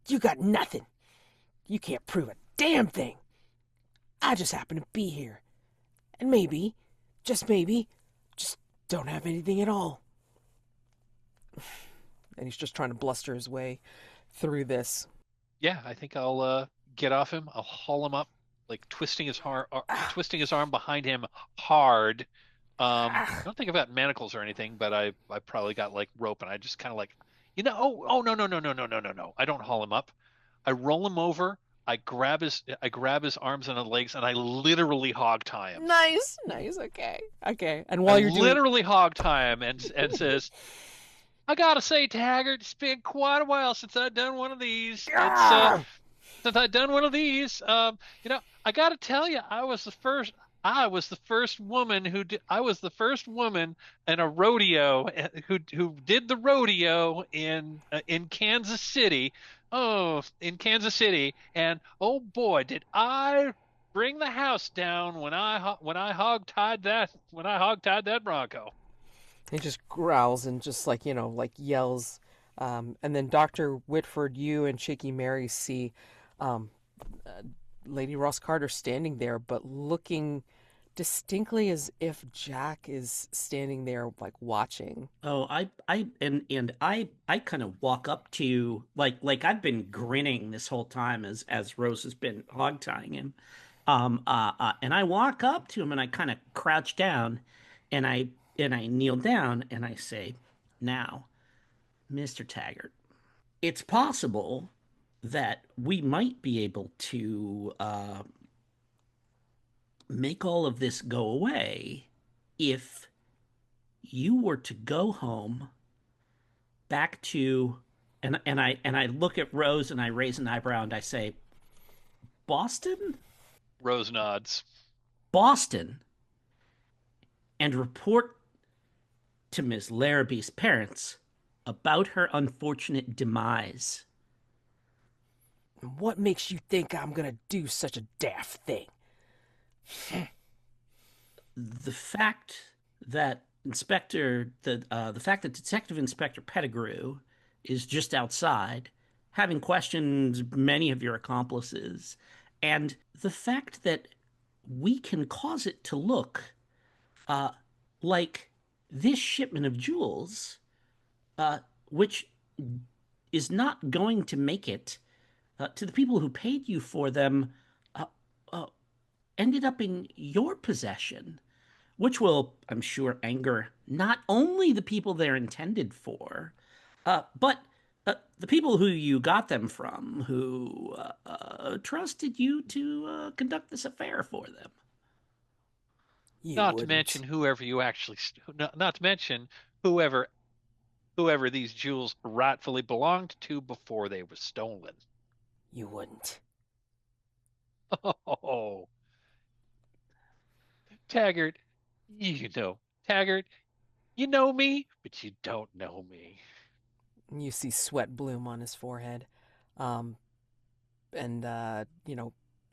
You got nothing. You can't prove a damn thing. I just happen to be here. And maybe, just maybe, just don't have anything at all. And he's just trying to bluster his way through this. Yeah, I think I'll get off him. I'll haul him up, like twisting his arm behind him hard. I don't think I've got manacles or anything, but I probably got like rope, and I just kind of like, oh no no no no no no no no. I don't haul him up. I roll him over. I grab his arms and his legs, and I literally hog tie him. Nice. Okay. And I while you're doing, literally hog tie him and says, I gotta say, Taggart, it's been quite a while since I've done one of these. Since I've done one of these, I gotta tell you, I was the first. I was the first woman I was the first woman in a rodeo who did the rodeo in Kansas City. Oh, in Kansas City, and oh boy, did I bring the house down when I hog tied that bronco. he just growls and just like, like yells. And then Dr. Whitford, you and Shaky Mary see um, Lady Ross Carter standing there, but looking distinctly as if Jack is standing there, like watching. Oh, I kind of walk up to like I've been grinning this whole time as Rose has been hog tying him, and I walk up to him and I kind of crouch down, and I kneel down and I say, "Now, Mr. Taggart, it's possible that we might be able to make all of this go away if you were to go home back to and I look at Rose and I raise an eyebrow and I say, Boston? Rose nods. Boston, and report to Miss Larrabee's parents about her unfortunate demise. What makes you think I'm gonna do such a daft thing? The fact that the fact that Detective Inspector Pettigrew is just outside, having questioned many of your accomplices, and the fact that we can cause it to look uh, like this shipment of jewels, which is not going to make it to the people who paid you for them, uh, uh, ended up in your possession, which will, I'm sure, anger not only the people they're intended for, but the people who you got them from, who trusted you to conduct this affair for them. You Not to wouldn't. mention whoever you actually, not to mention whoever these jewels rightfully belonged to before they were stolen. You wouldn't. Oh, Taggart, Taggart, you know me, but you don't know me. You see sweat bloom on his forehead. Um, and,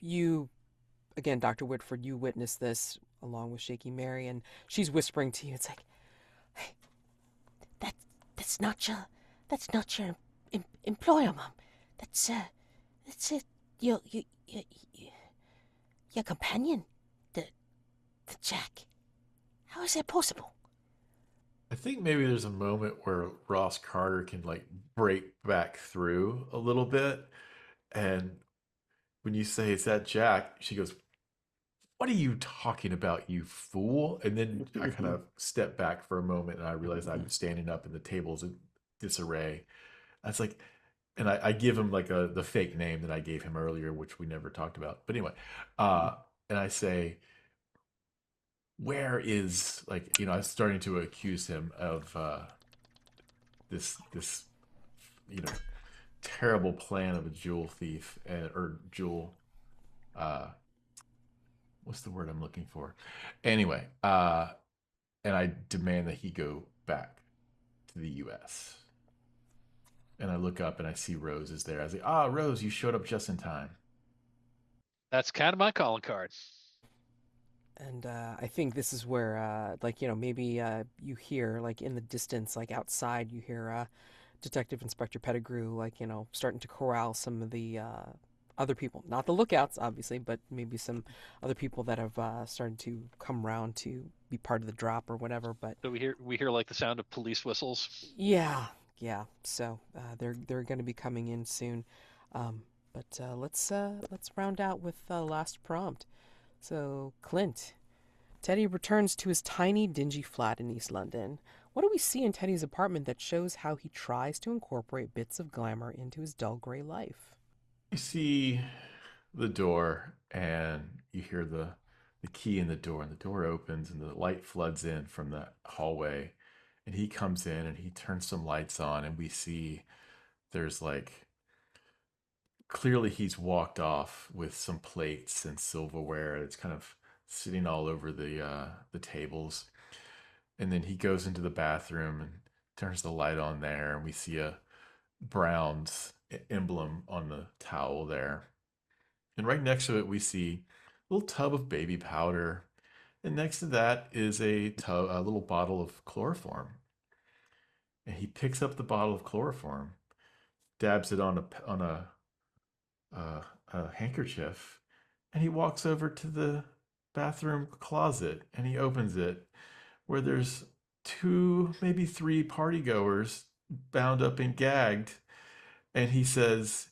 you, again, Dr. Whitford, you witness this along with Shaky Mary, and she's whispering to you. It's like, Hey, that's not your employer, Mom. That's your your your, your companion, the Jack. How is that possible? I think maybe there's a moment where Ross Carter can like break back through a little bit. And when you say, "Is that Jack?" she goes, "What are you talking about, you fool?" And then I kind of step back for a moment and I realize I'm standing up and the table's in disarray. That's like, and I give him like the fake name that I gave him earlier, which we never talked about. But anyway, and I say, where is, like, I'm starting to accuse him of this terrible plan of a jewel thief, or jewel, uh what's the word I'm looking for? Anyway, and I demand that he go back to the US. And I look up and I see Rose is there. I say, Rose, you showed up just in time. That's kind of my calling card. and I think this is where, maybe you hear, like, in the distance, like, outside, you hear Detective Inspector Pettigrew, like, starting to corral some of the other people, not the lookouts, obviously, but maybe some other people that have started to come around to be part of the drop or whatever. But So we hear like the sound of police whistles. yeah, yeah. So they're going to be coming in soon. But let's round out with last prompt. So Clint, Teddy returns to his tiny, dingy flat in East London. What do we see in Teddy's apartment that shows how he tries to incorporate bits of glamour into his dull gray life? You see the door, and you hear the key in the door, and the door opens, and the light floods in from the hallway, and he comes in and he turns some lights on, and we see there's like clearly he's walked off with some plates and silverware. It's kind of sitting all over the tables, and then he goes into the bathroom and turns the light on there, and we see a Browns emblem on the towel there. And right next to it, we see a little tub of baby powder. And next to that is a little bottle of chloroform. And he picks up the bottle of chloroform, dabs it on a handkerchief, and he walks over to the bathroom closet and he opens it, where there's 2, maybe 3 partygoers bound up and gagged. And he says,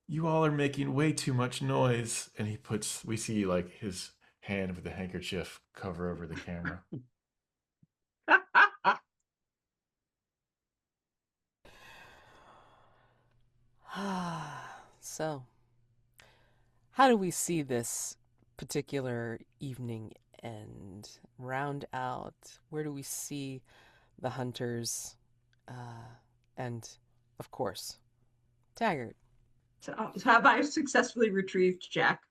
"You all are making way too much noise." And we see like his hand with the handkerchief cover over the camera. So, how do we see this particular evening end? Round out. Where do we see the hunters? And, of course, Taggart. So have I successfully retrieved Jack?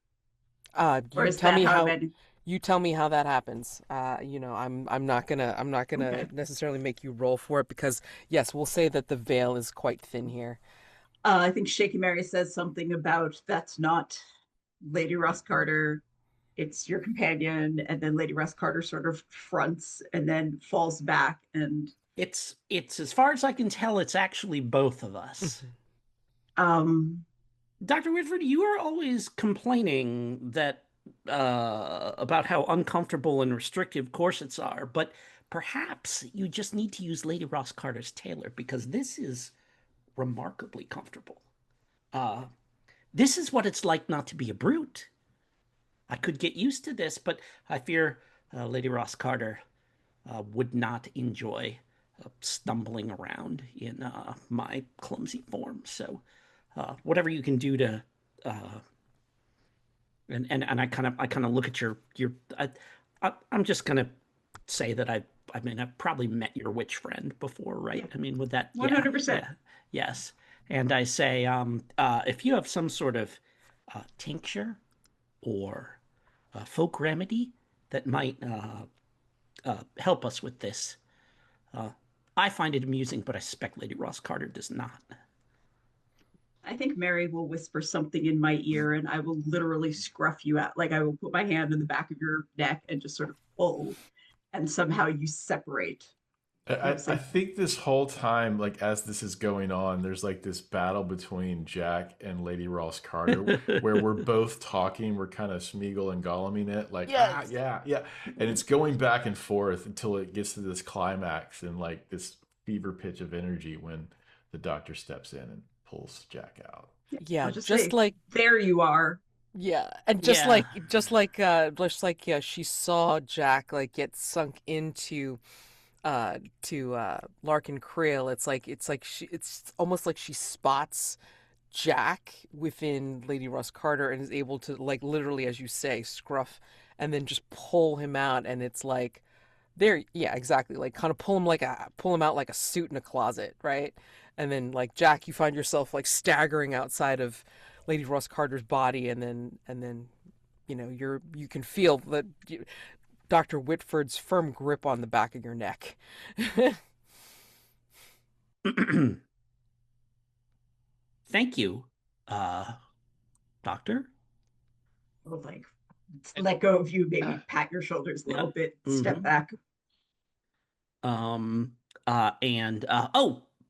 Or You is tell that me how how. many? You tell me how that happens. I'm not gonna Okay. necessarily make you roll for it because yes, we'll say that the veil is quite thin here. I think Shaky Mary says something about that's not Lady Ross Carter, it's your companion, and then Lady Ross Carter sort of fronts and then falls back, and It's as far as I can tell, it's actually both of us. Dr. Whitford, you are always complaining that about how uncomfortable and restrictive corsets are, but perhaps you just need to use Lady Ross Carter's tailor because this is remarkably comfortable. This is what it's like not to be a brute. I could get used to this, but I fear Lady Ross Carter would not enjoy stumbling around in my clumsy form. So, whatever you can do to, and I kind of look at your I'm just gonna say that I've probably met your witch friend before, right? I mean, would that 100%. Yes. And I say, if you have some sort of tincture or folk remedy that might help us with this, I find it amusing, but I suspect Lady Ross Carter does not. I think Mary will whisper something in my ear and I will literally scruff you out. Like I will put my hand in the back of your neck and just sort of pull, and somehow you separate. I think this whole time, like as this is going on, there's like this battle between Jack and Lady Ross Carter, where we're both talking, we're kind of Smeagol and Golluming it, like Yes. yeah, and it's going back and forth until it gets to this climax and like this fever pitch of energy when the doctor steps in and pulls Jack out. Yeah, I'll just just say, like there you are. yeah, and just like yeah, she saw Jack like get sunk into Larkin Creel. It's almost like she spots Jack within Lady Ross Carter and is able to like literally, as you say, scruff and then just pull him out, and it's like there, yeah, exactly, like kind of pull him out like a suit in a closet, right? And then like Jack, you find yourself like staggering outside of Lady Ross Carter's body, and then you can feel that Dr. Whitford's firm grip on the back of your neck. Thank you, Doctor. Like let go of you, maybe pat your shoulders a little bit, step back. Oh,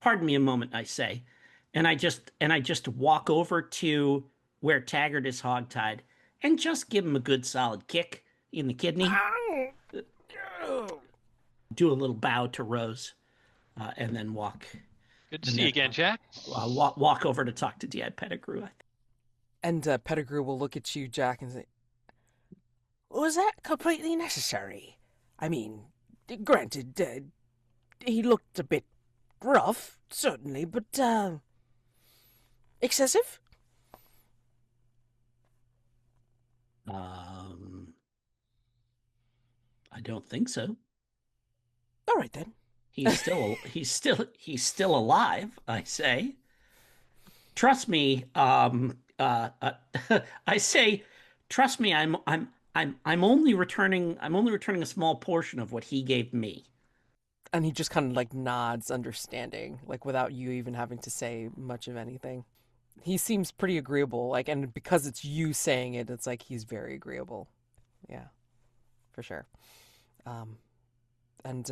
pardon me a moment, I say, and I just walk over to where Taggard is hogtied and just give him a good solid kick in the kidney. Do a little bow to Rose, and then walk. Good to see you again, Jack. Walk over to talk to Dad Pettigrew. And Pettigrew will look at you, Jack, and say, "Was that completely necessary? I mean, granted, he looked a bit rough, certainly, but, excessive?" I don't think so. All right, then. He's still alive, I say. Trust me, I say, trust me, I'm only returning a small portion of what he gave me. And he just kind of like nods, understanding, like without you even having to say much of anything. He seems pretty agreeable, like, and because it's you saying it, it's like he's very agreeable. Yeah, for sure. And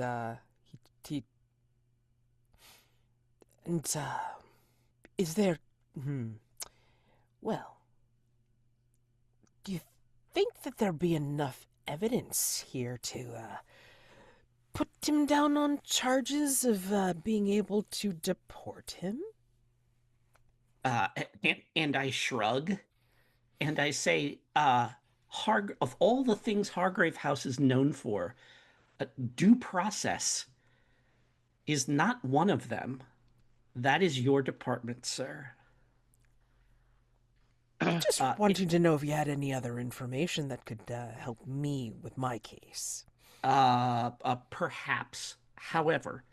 is there, well, do you think that there'd be enough evidence here to, put him down on charges of, being able to deport him? And I shrug, and I say, of all the things Hargrave House is known for, due process is not one of them. That is your department, sir. Just wanting to know if you had any other information that could help me with my case. Perhaps. However,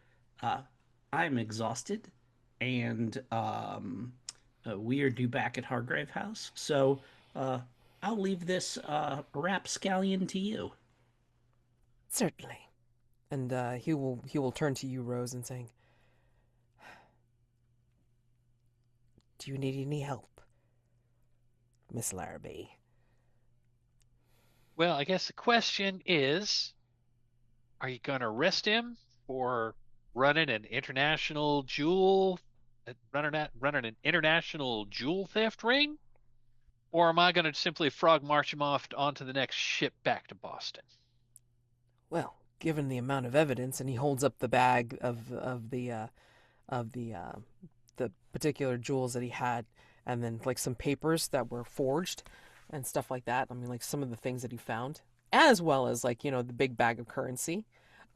I'm exhausted, and we are due back at Hargrave House, so I'll leave this rapscallion to you. Certainly. And he will turn to you, Rose, and saying, "Do you need any help, Miss Larrabee?" Well, I guess the question is, are you going to arrest him for running an international jewel theft ring? Or am I going to simply frog march him off onto the next ship back to Boston? Well, given the amount of evidence, and he holds up the bag of the particular jewels that he had, and then like some papers that were forged and stuff like that. I mean, like some of the things that he found, as well as like, the big bag of currency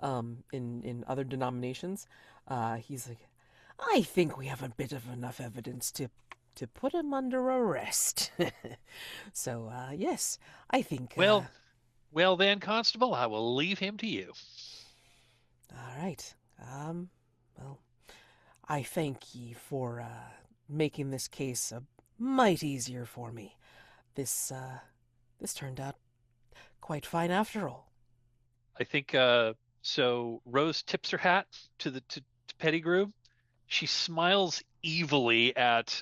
in other denominations. He's like, "I think we have a bit of enough evidence to put him under arrest." So, yes, I think... Well then, Constable, I will leave him to you. All right. Well, I thank ye for making this case a mite easier for me. This turned out quite fine after all. I think so. Rose tips her hat to Pettigrew. She smiles evilly at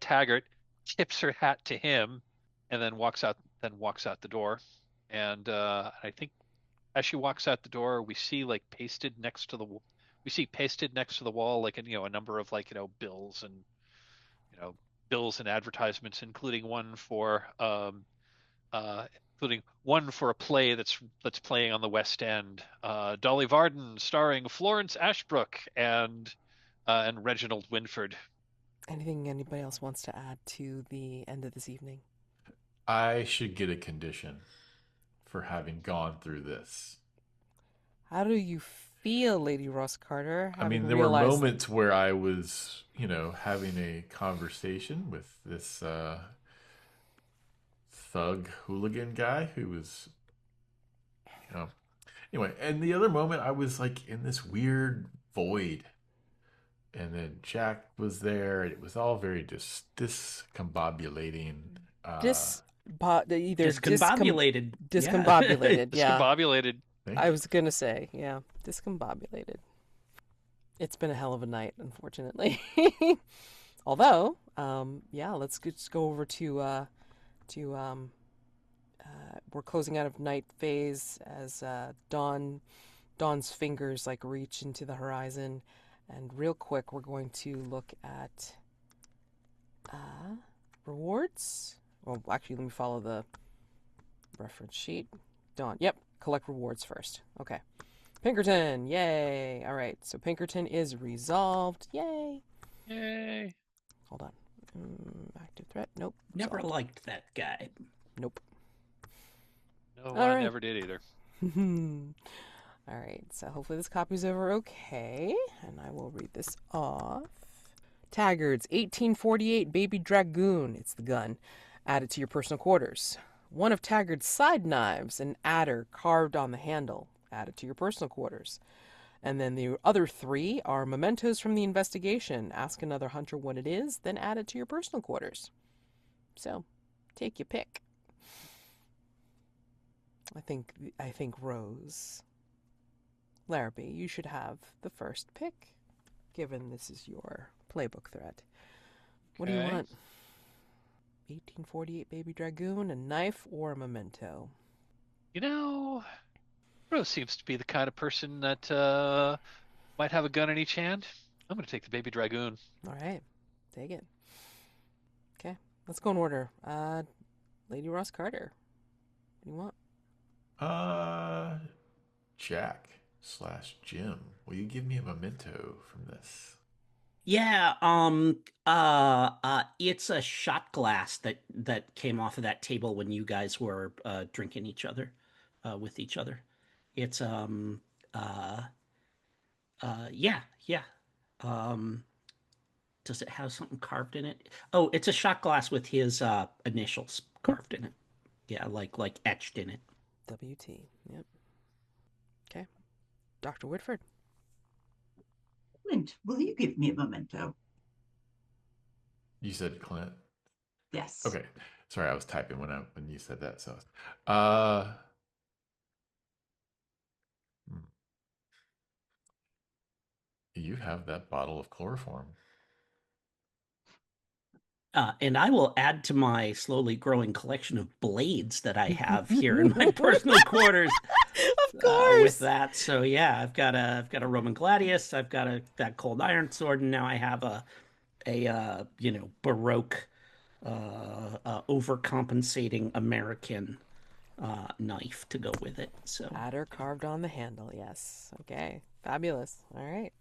Taggart, tips her hat to him, and then walks out the door. And I think as she walks out the door, we see pasted next to the wall, like a number of bills and advertisements, including one for a play that's playing on the West End. Dolly Varden starring Florence Ashbrook and Reginald Winford. Anything anybody else wants to add to the end of this evening? I should get a condition for having gone through this. How do you feel, Lady Ross Carter? I mean, there were moments where I was, having a conversation with this thug hooligan guy who was, anyway. And the other moment I was like in this weird void. And then Jack was there. It was all very discombobulating. Discombobulated. Discombobulated, yeah. Discombobulated. I was going to say, yeah, discombobulated. It's been a hell of a night, unfortunately. Although, let's just go over to we're closing out of night phase as Dawn's fingers reach into the horizon. And real quick, we're going to look at Rewards. Well, actually, let me follow the reference sheet. Dawn. Yep. Collect rewards first. Okay. Pinkerton. Yay. All right. So Pinkerton is resolved. Yay. Yay. Hold on. Active threat. Nope. Never Resolved. liked that guy. Nope. No, All I right. never did either. All right. So hopefully this copy's over okay. And I will read this off. Taggard's 1848 Baby Dragoon. It's the gun. Added to your personal quarters. One of Taggard's side knives, an adder carved on the handle. Added to your personal quarters. And then the other 3 are mementos from the investigation. Ask another hunter what it is, then add it to your personal quarters. So, take your pick. I think Rose. Larrabee, you should have the first pick, given this is your playbook threat. What do you Okay. want? 1848 Baby Dragoon, a knife, or a memento? You know, Rose seems to be the kind of person that might have a gun in each hand. I'm going to take the baby dragoon. All right, take it. Okay, let's go in order. Lady Ross Carter, what do you want? Jack/Jim, will you give me a memento from this? Yeah, it's a shot glass that came off of that table when you guys were drinking with each other. It's yeah. Does it have something carved in it? Oh, it's a shot glass with his initials carved in it. Yeah, like etched in it. WT. Yep. Okay, Dr. Whitford. Clint, will you give me a memento? You said Clint. Yes. Okay. Sorry, I was typing when you said that. So, you have that bottle of chloroform. And I will add to my slowly growing collection of blades that I have here in my personal quarters. Of course. With that, so yeah, I've got a Roman gladius, I've got that cold iron sword, and now I have a Baroque, overcompensating American knife to go with it. So Adder carved on the handle. Yes. Okay. Fabulous. All right.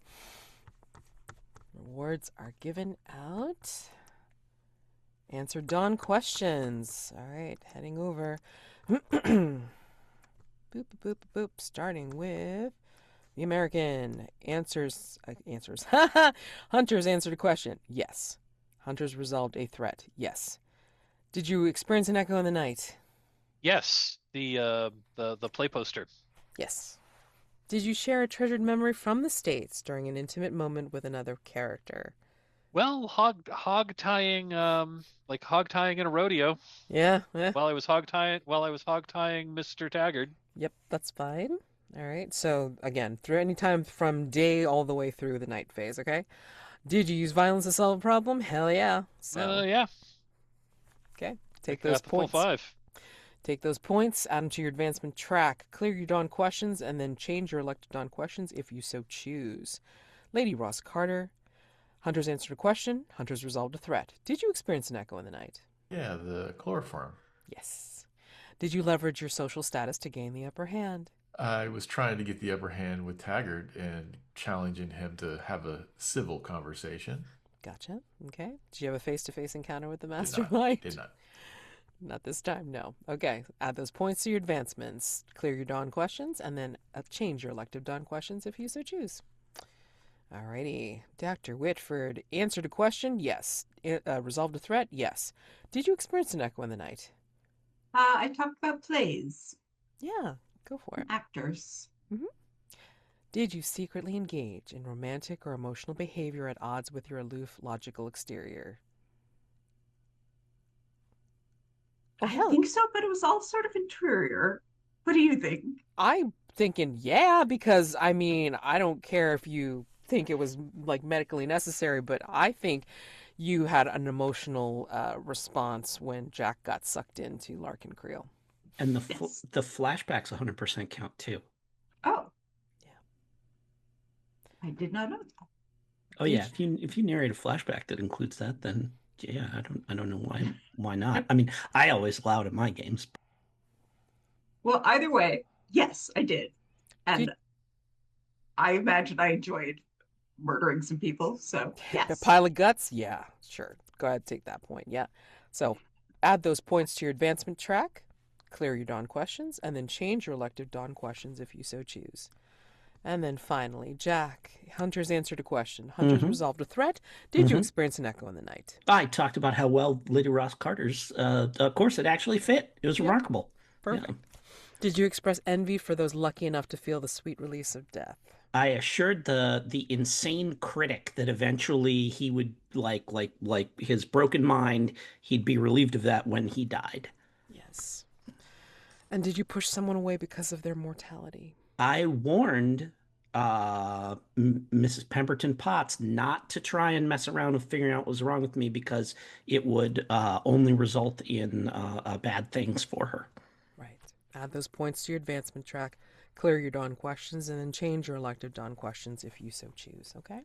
Rewards are given out. Answer Dawn questions. All right. Heading over. Boop, boop, boop, boop. Starting with the American. Answers. Hunters answered a question. Yes. Hunters resolved a threat. Yes. Did you experience an echo in the night? Yes, the play poster. Yes. Did you share a treasured memory from the States during an intimate moment with another character? Well, hog tying, like hog tying in a rodeo. Yeah. While I was hog tying Mr. Taggard. Yep, that's fine. All right. So again, through any time from day all the way through the night phase. Okay. Did you use violence to solve a problem? Hell yeah. So Yeah. okay, take I those got the full points. 5. Take those points, add them to your advancement track, clear your dawn questions, and then change your elected dawn questions if you so choose. Lady Ross Carter. Hunters answered a question. Hunters resolved a threat. Did you experience an echo in the night? Yeah, the chloroform. Yes. Did you leverage your social status to gain the upper hand? I was trying to get the upper hand with Taggart and challenging him to have a civil conversation. Gotcha. Okay. Did you have a face-to-face encounter with the Did not. Mastermind? Did not. Not this time, no. Okay. Add those points to your advancements. Clear your dawn questions, and then change your elective dawn questions if you so choose. Alrighty. Dr. Whitford answered a question? Yes. Resolved a threat? Yes. Did you experience an echo in the night? I talked about plays, Yeah. Go for it. actors. Did you secretly engage in romantic or emotional behavior at odds with your aloof, logical exterior? Oh, I hell. think so, but it was all sort of interior. What do you think? I'm thinking, yeah, because I mean, I don't care if you think it was like medically necessary, but I think you had an emotional response when Jack got sucked into Larkin Creel. and the Yes. the flashbacks 100% count too. Oh. Yeah. I did not know that. Oh yeah, if you narrate a flashback that includes that, then Yeah, I don't know why not. I mean, I always allow it in my games. Well, either way, yes, I did. Did And I imagine I enjoyed murdering some people. So, a yes. pile of guts? Yeah, sure. Go ahead, take that point. Yeah. So add those points to your advancement track, clear your dawn questions, and then change your elective dawn questions if you so choose. And then finally, Jack, Hunters answered a question. Hunters resolved a threat. Did you experience an echo in the night? I talked about how well Lady Ross Carter's course it actually fit. It was Yep. remarkable. Perfect. Yeah. Did you express envy for those lucky enough to feel the sweet release of death? I assured the insane critic that eventually he would like his broken mind, he'd be relieved of that when he died. Yes. And did you push someone away because of their mortality? I warned Mrs. Pemberton-Potts not to try and mess around with figuring out what was wrong with me because it would only result in bad things for her. Right. Add those points to your advancement track, clear your dawn questions, and then change your elective dawn questions if you so choose, okay?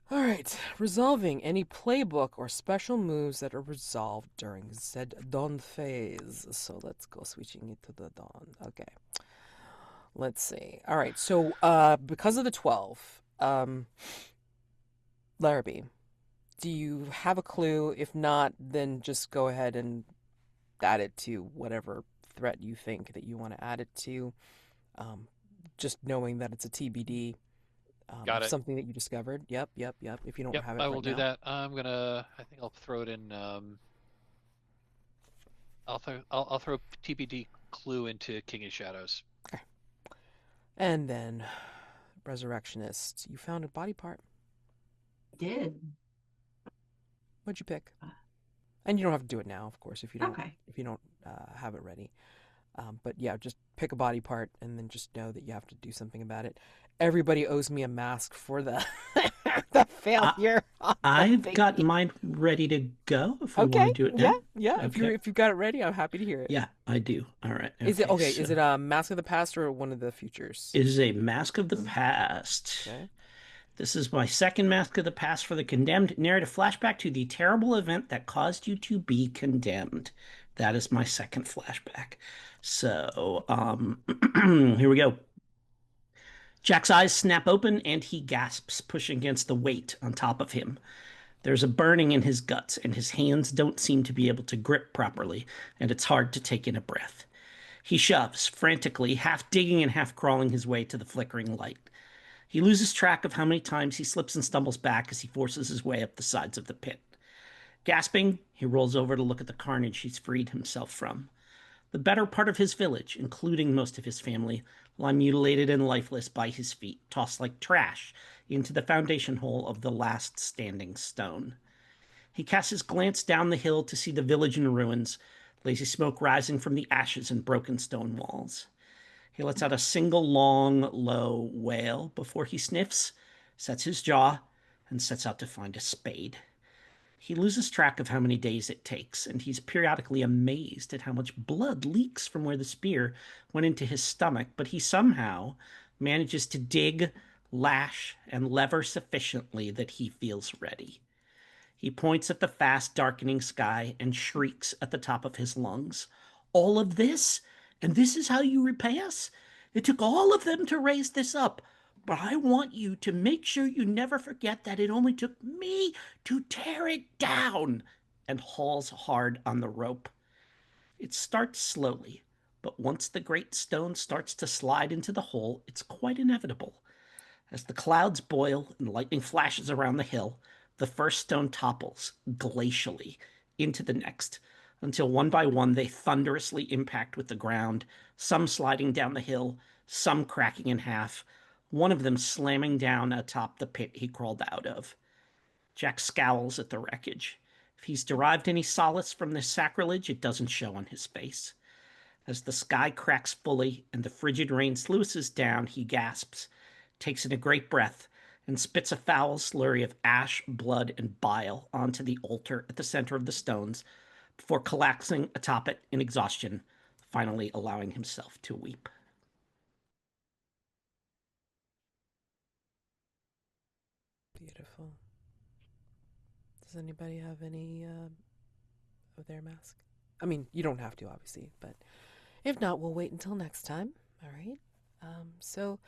All right. Resolving any playbook or special moves that are resolved during said dawn phase. So let's go switching it to the dawn. Okay. Let's see. All right. So because of the 12, Larrabee, do you have a clue? If not, then just go ahead and add it to whatever threat you think that you want to add it to. Just knowing that it's a TBD. Got it. Something that you discovered. Yep. If you don't Yep, have it I right will do now. that. I think I'll throw it in. I'll throw TBD clue into King of Shadows. Okay. And then, Resurrectionist, you found a body part. I did. What'd you pick? And you don't have to do it now, of course, if you don't. Okay. If you don't have it ready. But yeah, just pick a body part and then just know that you have to do something about it. Everybody owes me a mask for the the failure. I've got mine ready to go if we Okay. want to do it now. Yeah. Okay. If you've got it ready, I'm happy to hear it. Yeah, I do. All right. Is it okay? So Is it a Mask of the Past or one of the futures? it is a Mask of the Past. Okay. This is my second Mask of the Past for the Condemned narrative flashback to the terrible event that caused you to be condemned. That is my second flashback. So, here we go. Jack's eyes snap open and he gasps, pushing against the weight on top of him. There's a burning in his guts, and his hands don't seem to be able to grip properly, and it's hard to take in a breath. He shoves, frantically, half digging and half crawling his way to the flickering light. He loses track of how many times he slips and stumbles back as he forces his way up the sides of the pit. Gasping, he rolls over to look at the carnage he's freed himself from. The better part of his village, including most of his family, lie mutilated and lifeless by his feet, tossed like trash into the foundation hole of the last standing stone. He casts his glance down the hill to see the village in ruins, lazy smoke rising from the ashes and broken stone walls. He lets out a single long, low wail before he sniffs, sets his jaw, and sets out to find a spade. He loses track of how many days it takes, and he's periodically amazed at how much blood leaks from where the spear went into his stomach, but he somehow manages to dig, lash, and lever sufficiently that he feels ready. He points at the fast darkening sky and shrieks at the top of his lungs. All of this? And this is how you repay us? It took all of them to raise this up. But I want you to make sure you never forget that it only took me to tear it down. And hauls hard on the rope. It starts slowly, but once the great stone starts to slide into the hole, it's quite inevitable. As the clouds boil and lightning flashes around the hill, the first stone topples glacially into the next, until one by one they thunderously impact with the ground, some sliding down the hill, some cracking in half, one of them slamming down atop the pit he crawled out of. Jack scowls at the wreckage. If he's derived any solace from this sacrilege, it doesn't show on his face. As the sky cracks fully and the frigid rain sluices down, he gasps, takes in a great breath, and spits a foul slurry of ash, blood, and bile onto the altar at the center of the stones before collapsing atop it in exhaustion, finally allowing himself to weep. Beautiful. Does anybody have any of their mask? I mean, you don't have to, obviously, but if not, we'll wait until next time. All right. So,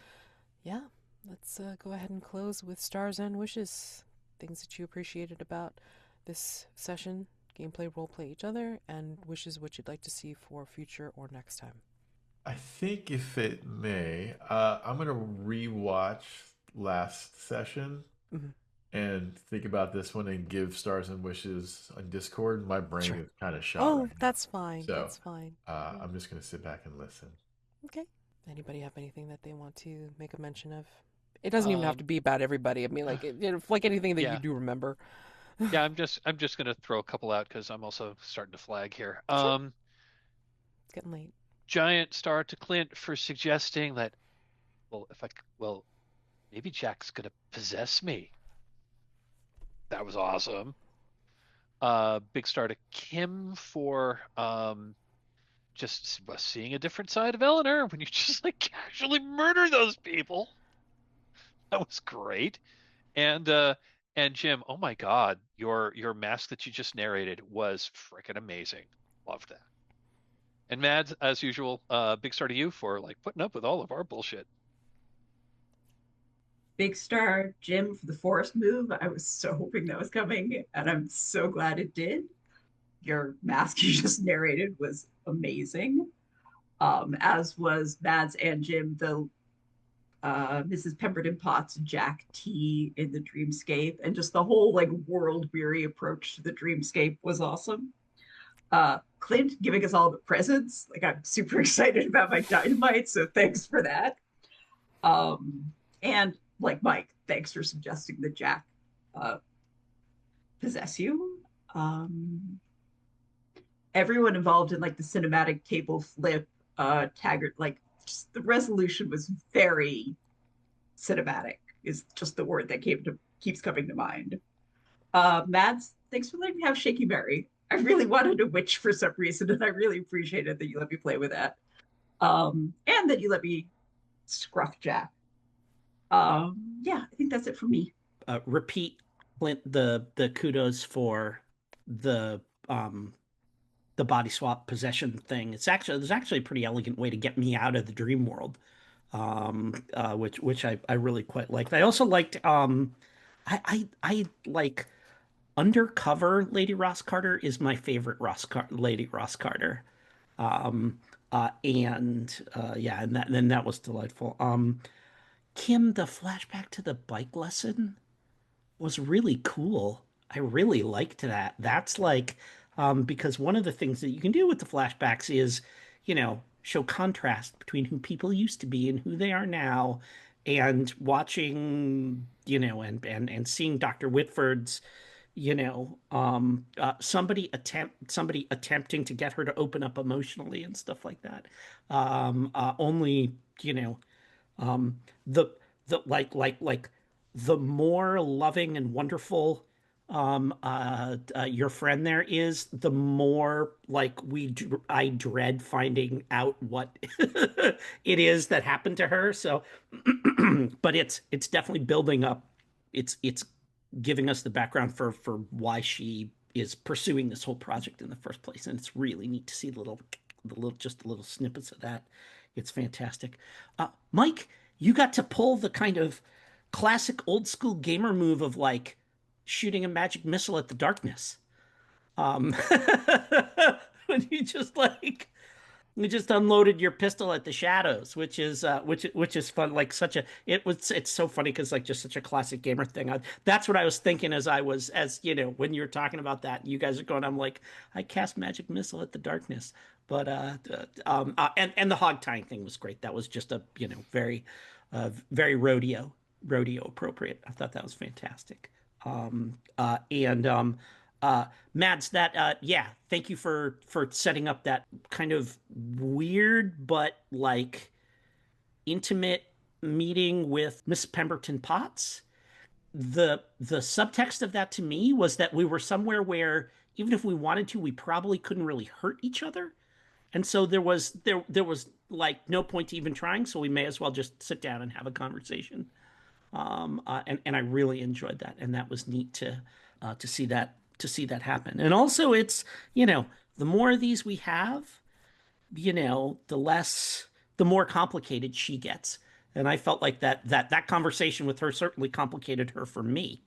yeah, let's go ahead and close with stars and wishes. Things that you appreciated about this session, gameplay, roleplay each other, and wishes what you'd like to see for future or next time. I think if it may, I'm going to rewatch last session and think about this one and give stars and wishes on Discord. My brain is kind of shot. Oh, right that's fine. So, that's fine. I'm just going to sit back and listen. Okay. Anybody have anything that they want to make a mention of? It doesn't even have to be about everybody. I mean, like like anything that you do remember. Yeah, I'm just gonna throw a couple out because I'm also starting to flag here. Sure. It's getting late. Giant star to Clint for suggesting that. Maybe Jack's gonna possess me. That was awesome. Big star to Kim for just seeing a different side of Elinor when you just like casually murder those people. That was great. And Jim, oh my God, your mask that you just narrated was freaking amazing. Loved that. And Mads, as usual, big star to you for like putting up with all of our bullshit. Big star, Jim, for the forest move. I was so hoping that was coming, and I'm so glad it did. Your mask you just narrated was amazing, as was Mads and Jim, the Mrs. Pemberton-Potts Jack T in the dreamscape, and just the whole like world-weary approach to the dreamscape was awesome. Clint giving us all the presents, like I'm super excited about my dynamite, so thanks for that. And like Mike, thanks for suggesting that Jack possess you. Everyone involved in like the cinematic table flip, Taggard, like just the resolution was very cinematic is just the word that keeps coming to mind. Mads, thanks for letting me have Shaky Berry. I really wanted a witch for some reason, and I really appreciated that you let me play with that. And that you let me scruff Jack. Yeah, I think that's it for me. Repeat, Clint, the kudos for the body swap possession thing. There's actually a pretty elegant way to get me out of the dream world, which I really quite liked. I also liked I like Undercover Lady Ross Carter is my favorite Lady Ross Carter. And that was delightful. Kim, the flashback to the bike lesson was really cool. I really liked that. That's like, because one of the things that you can do with the flashbacks is, show contrast between who people used to be and who they are now, and watching, and seeing Dr. Whitford's, somebody attempting to get her to open up emotionally and stuff like that. The more loving and wonderful your friend there is, the more like I dread finding out what it is that happened to her. So, but it's definitely building up. It's giving us the background for why she is pursuing this whole project in the first place, and it's really neat to see the little snippets of that. It's fantastic. Mike, you got to pull the kind of classic old school gamer move of like shooting a magic missile at the darkness. When you just unloaded your pistol at the shadows, which is fun. Like it's so funny because like just such a classic gamer thing. That's what I was thinking as when you were talking about that. You guys are going. I'm like, I cast magic missile at the darkness. But and the hog tying thing was great. That was just a very very rodeo appropriate. I thought that was fantastic. Mads, thank you for setting up that kind of weird but like intimate meeting with Miss Pemberton-Potts. The subtext of that to me was that we were somewhere where even if we wanted to, we probably couldn't really hurt each other. And so there was like no point to even trying, so we may as well just sit down and have a conversation. And I really enjoyed that, and that was neat to to see that happen. And also, it's, you know, the more of these we have, you know, the more complicated she gets. And I felt like that conversation with her certainly complicated her for me.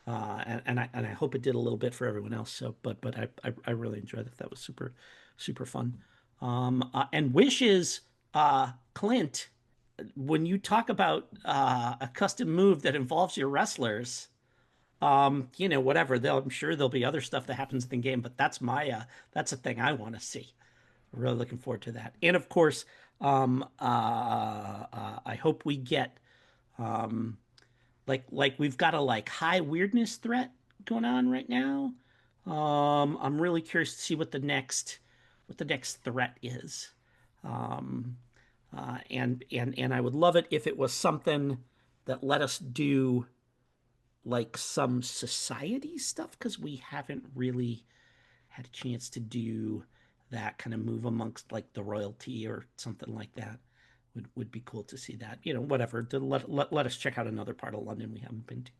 And I hope it did a little bit for everyone else. So, but I really enjoyed it. That was super fun. And wishes, Clint, when you talk about a custom move that involves your wrestlers, you know, whatever. I'm sure there'll be other stuff that happens in the game, but that's a thing I want to see. I'm really looking forward to that. And of course, I hope we get like we've got a like high weirdness threat going on right now. I'm really curious to see what the next threat is. Um, and I would love it if it was something that let us do like some society stuff, because we haven't really had a chance to do that kind of move amongst like the royalty or something like that. Would be cool to see that. You know, whatever. To let us check out another part of London we haven't been to.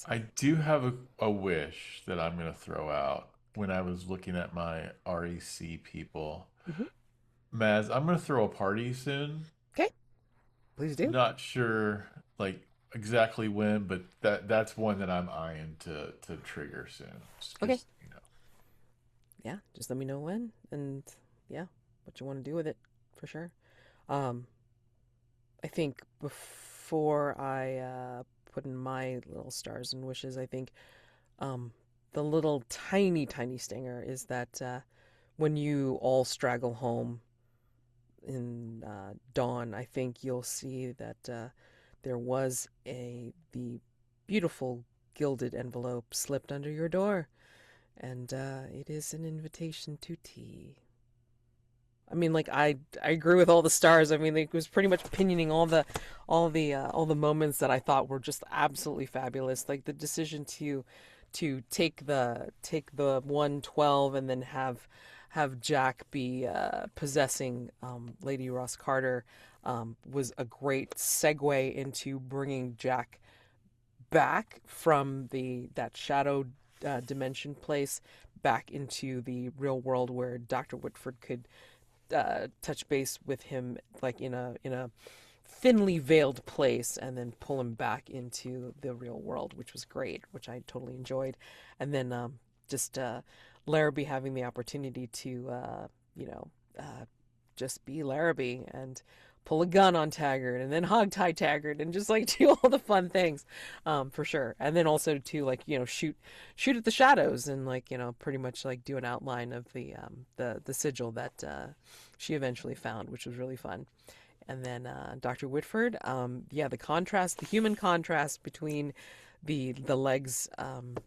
I do have a wish that I'm going to throw out when I was looking at my REC people. Maz, I'm going to throw a party soon. Okay, please do. Not sure like exactly when, but that's one that I'm eyeing to trigger soon. Okay. You know. Yeah, just let me know when, and yeah, what you want to do with it, for sure. I think before I put in my little stars and wishes, I think the little tiny stinger is that when you all straggle home in dawn, I think you'll see that there was the beautiful gilded envelope slipped under your door, and it is an invitation to tea. I mean, like I agree with all the stars. I mean, it was pretty much pinioning all the moments that I thought were just absolutely fabulous. Like the decision to take the 112 and then have Jack be possessing Lady Ross Carter was a great segue into bringing Jack back from that shadow dimension place back into the real world, where Dr. Whitford could touch base with him like in a thinly veiled place, and then pull him back into the real world, which was great, which I totally enjoyed. And then just Larrabee having the opportunity to just be Larrabee and pull a gun on Taggard and then hog tie Taggard and just like do all the fun things, for sure. And then also to like, you know, shoot at the shadows and like, you know, pretty much like do an outline of the sigil that she eventually found, which was really fun. And then Dr. Whitford, the human contrast between the legs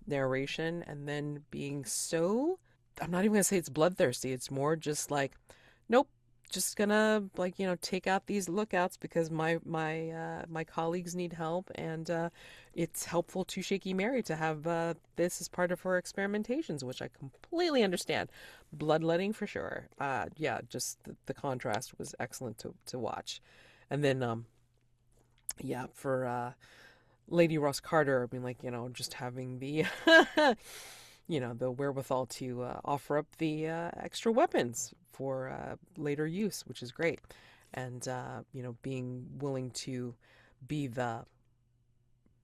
narration and then being so, I'm not even gonna say it's bloodthirsty. It's more just like, nope, just gonna like, you know, take out these lookouts because my colleagues need help, and it's helpful to Shaky Mary to have this as part of her experimentations, which I completely understand. Bloodletting for sure. Just the contrast was excellent to watch. And then for Lady Ross Carter, I mean, like, you know, just having the you know, the wherewithal to offer up the extra weapons for later use, which is great. And, you know, being willing to be the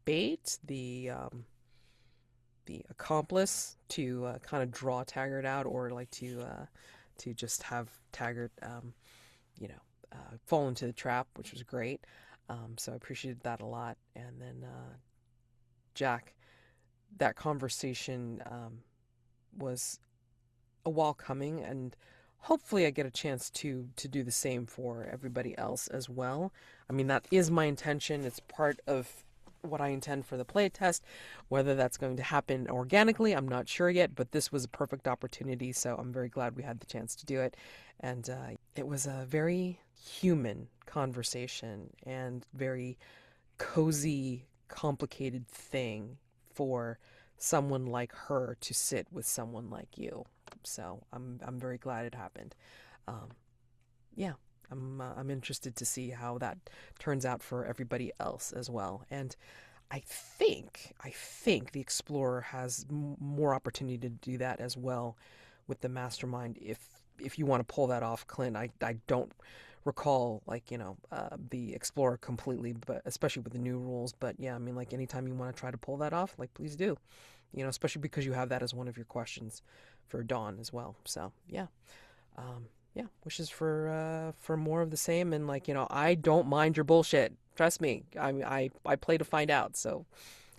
bait, the accomplice to kind of draw Taggart out, or like to just have Taggart, fall into the trap, which was great. So I appreciated that a lot. And then Jack, that conversation was a while coming, and hopefully I get a chance to do the same for everybody else as well. I mean, that is my intention. It's part of what I intend for the playtest. Whether that's going to happen organically, I'm not sure yet, but this was a perfect opportunity, so I'm very glad we had the chance to do it. And it was a very human conversation and very cozy, complicated thing for someone like her to sit with someone like you. So I'm very glad it happened. I'm interested to see how that turns out for everybody else as well. And I think the Explorer has more opportunity to do that as well with the Mastermind if you want to pull that off, Clint. I don't recall the Explorer completely, but especially with the new rules. But yeah, I mean, like anytime you want to try to pull that off, like please do. Especially because you have that as one of your questions for Dawn as well. So yeah. Yeah, wishes for more of the same, and I don't mind your bullshit. Trust me, I play to find out. So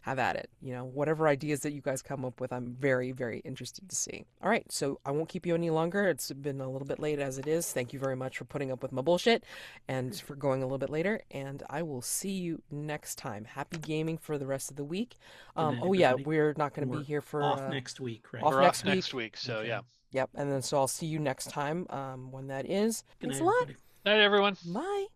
have at it. Whatever ideas that you guys come up with, I'm very, very interested to see. All right, so I won't keep you any longer. It's been a little bit late as it is. Thank you very much for putting up with my bullshit and for going a little bit later. And I will see you next time. Happy gaming for the rest of the week. Good night, Oh yeah, everybody. we're not going to We're be here for off next week, right? off We're next off week. next week, so Okay. yeah. Yep, and then so I'll see you next time when that is. Good Thanks night, a lot. everybody. Night, everyone. Bye.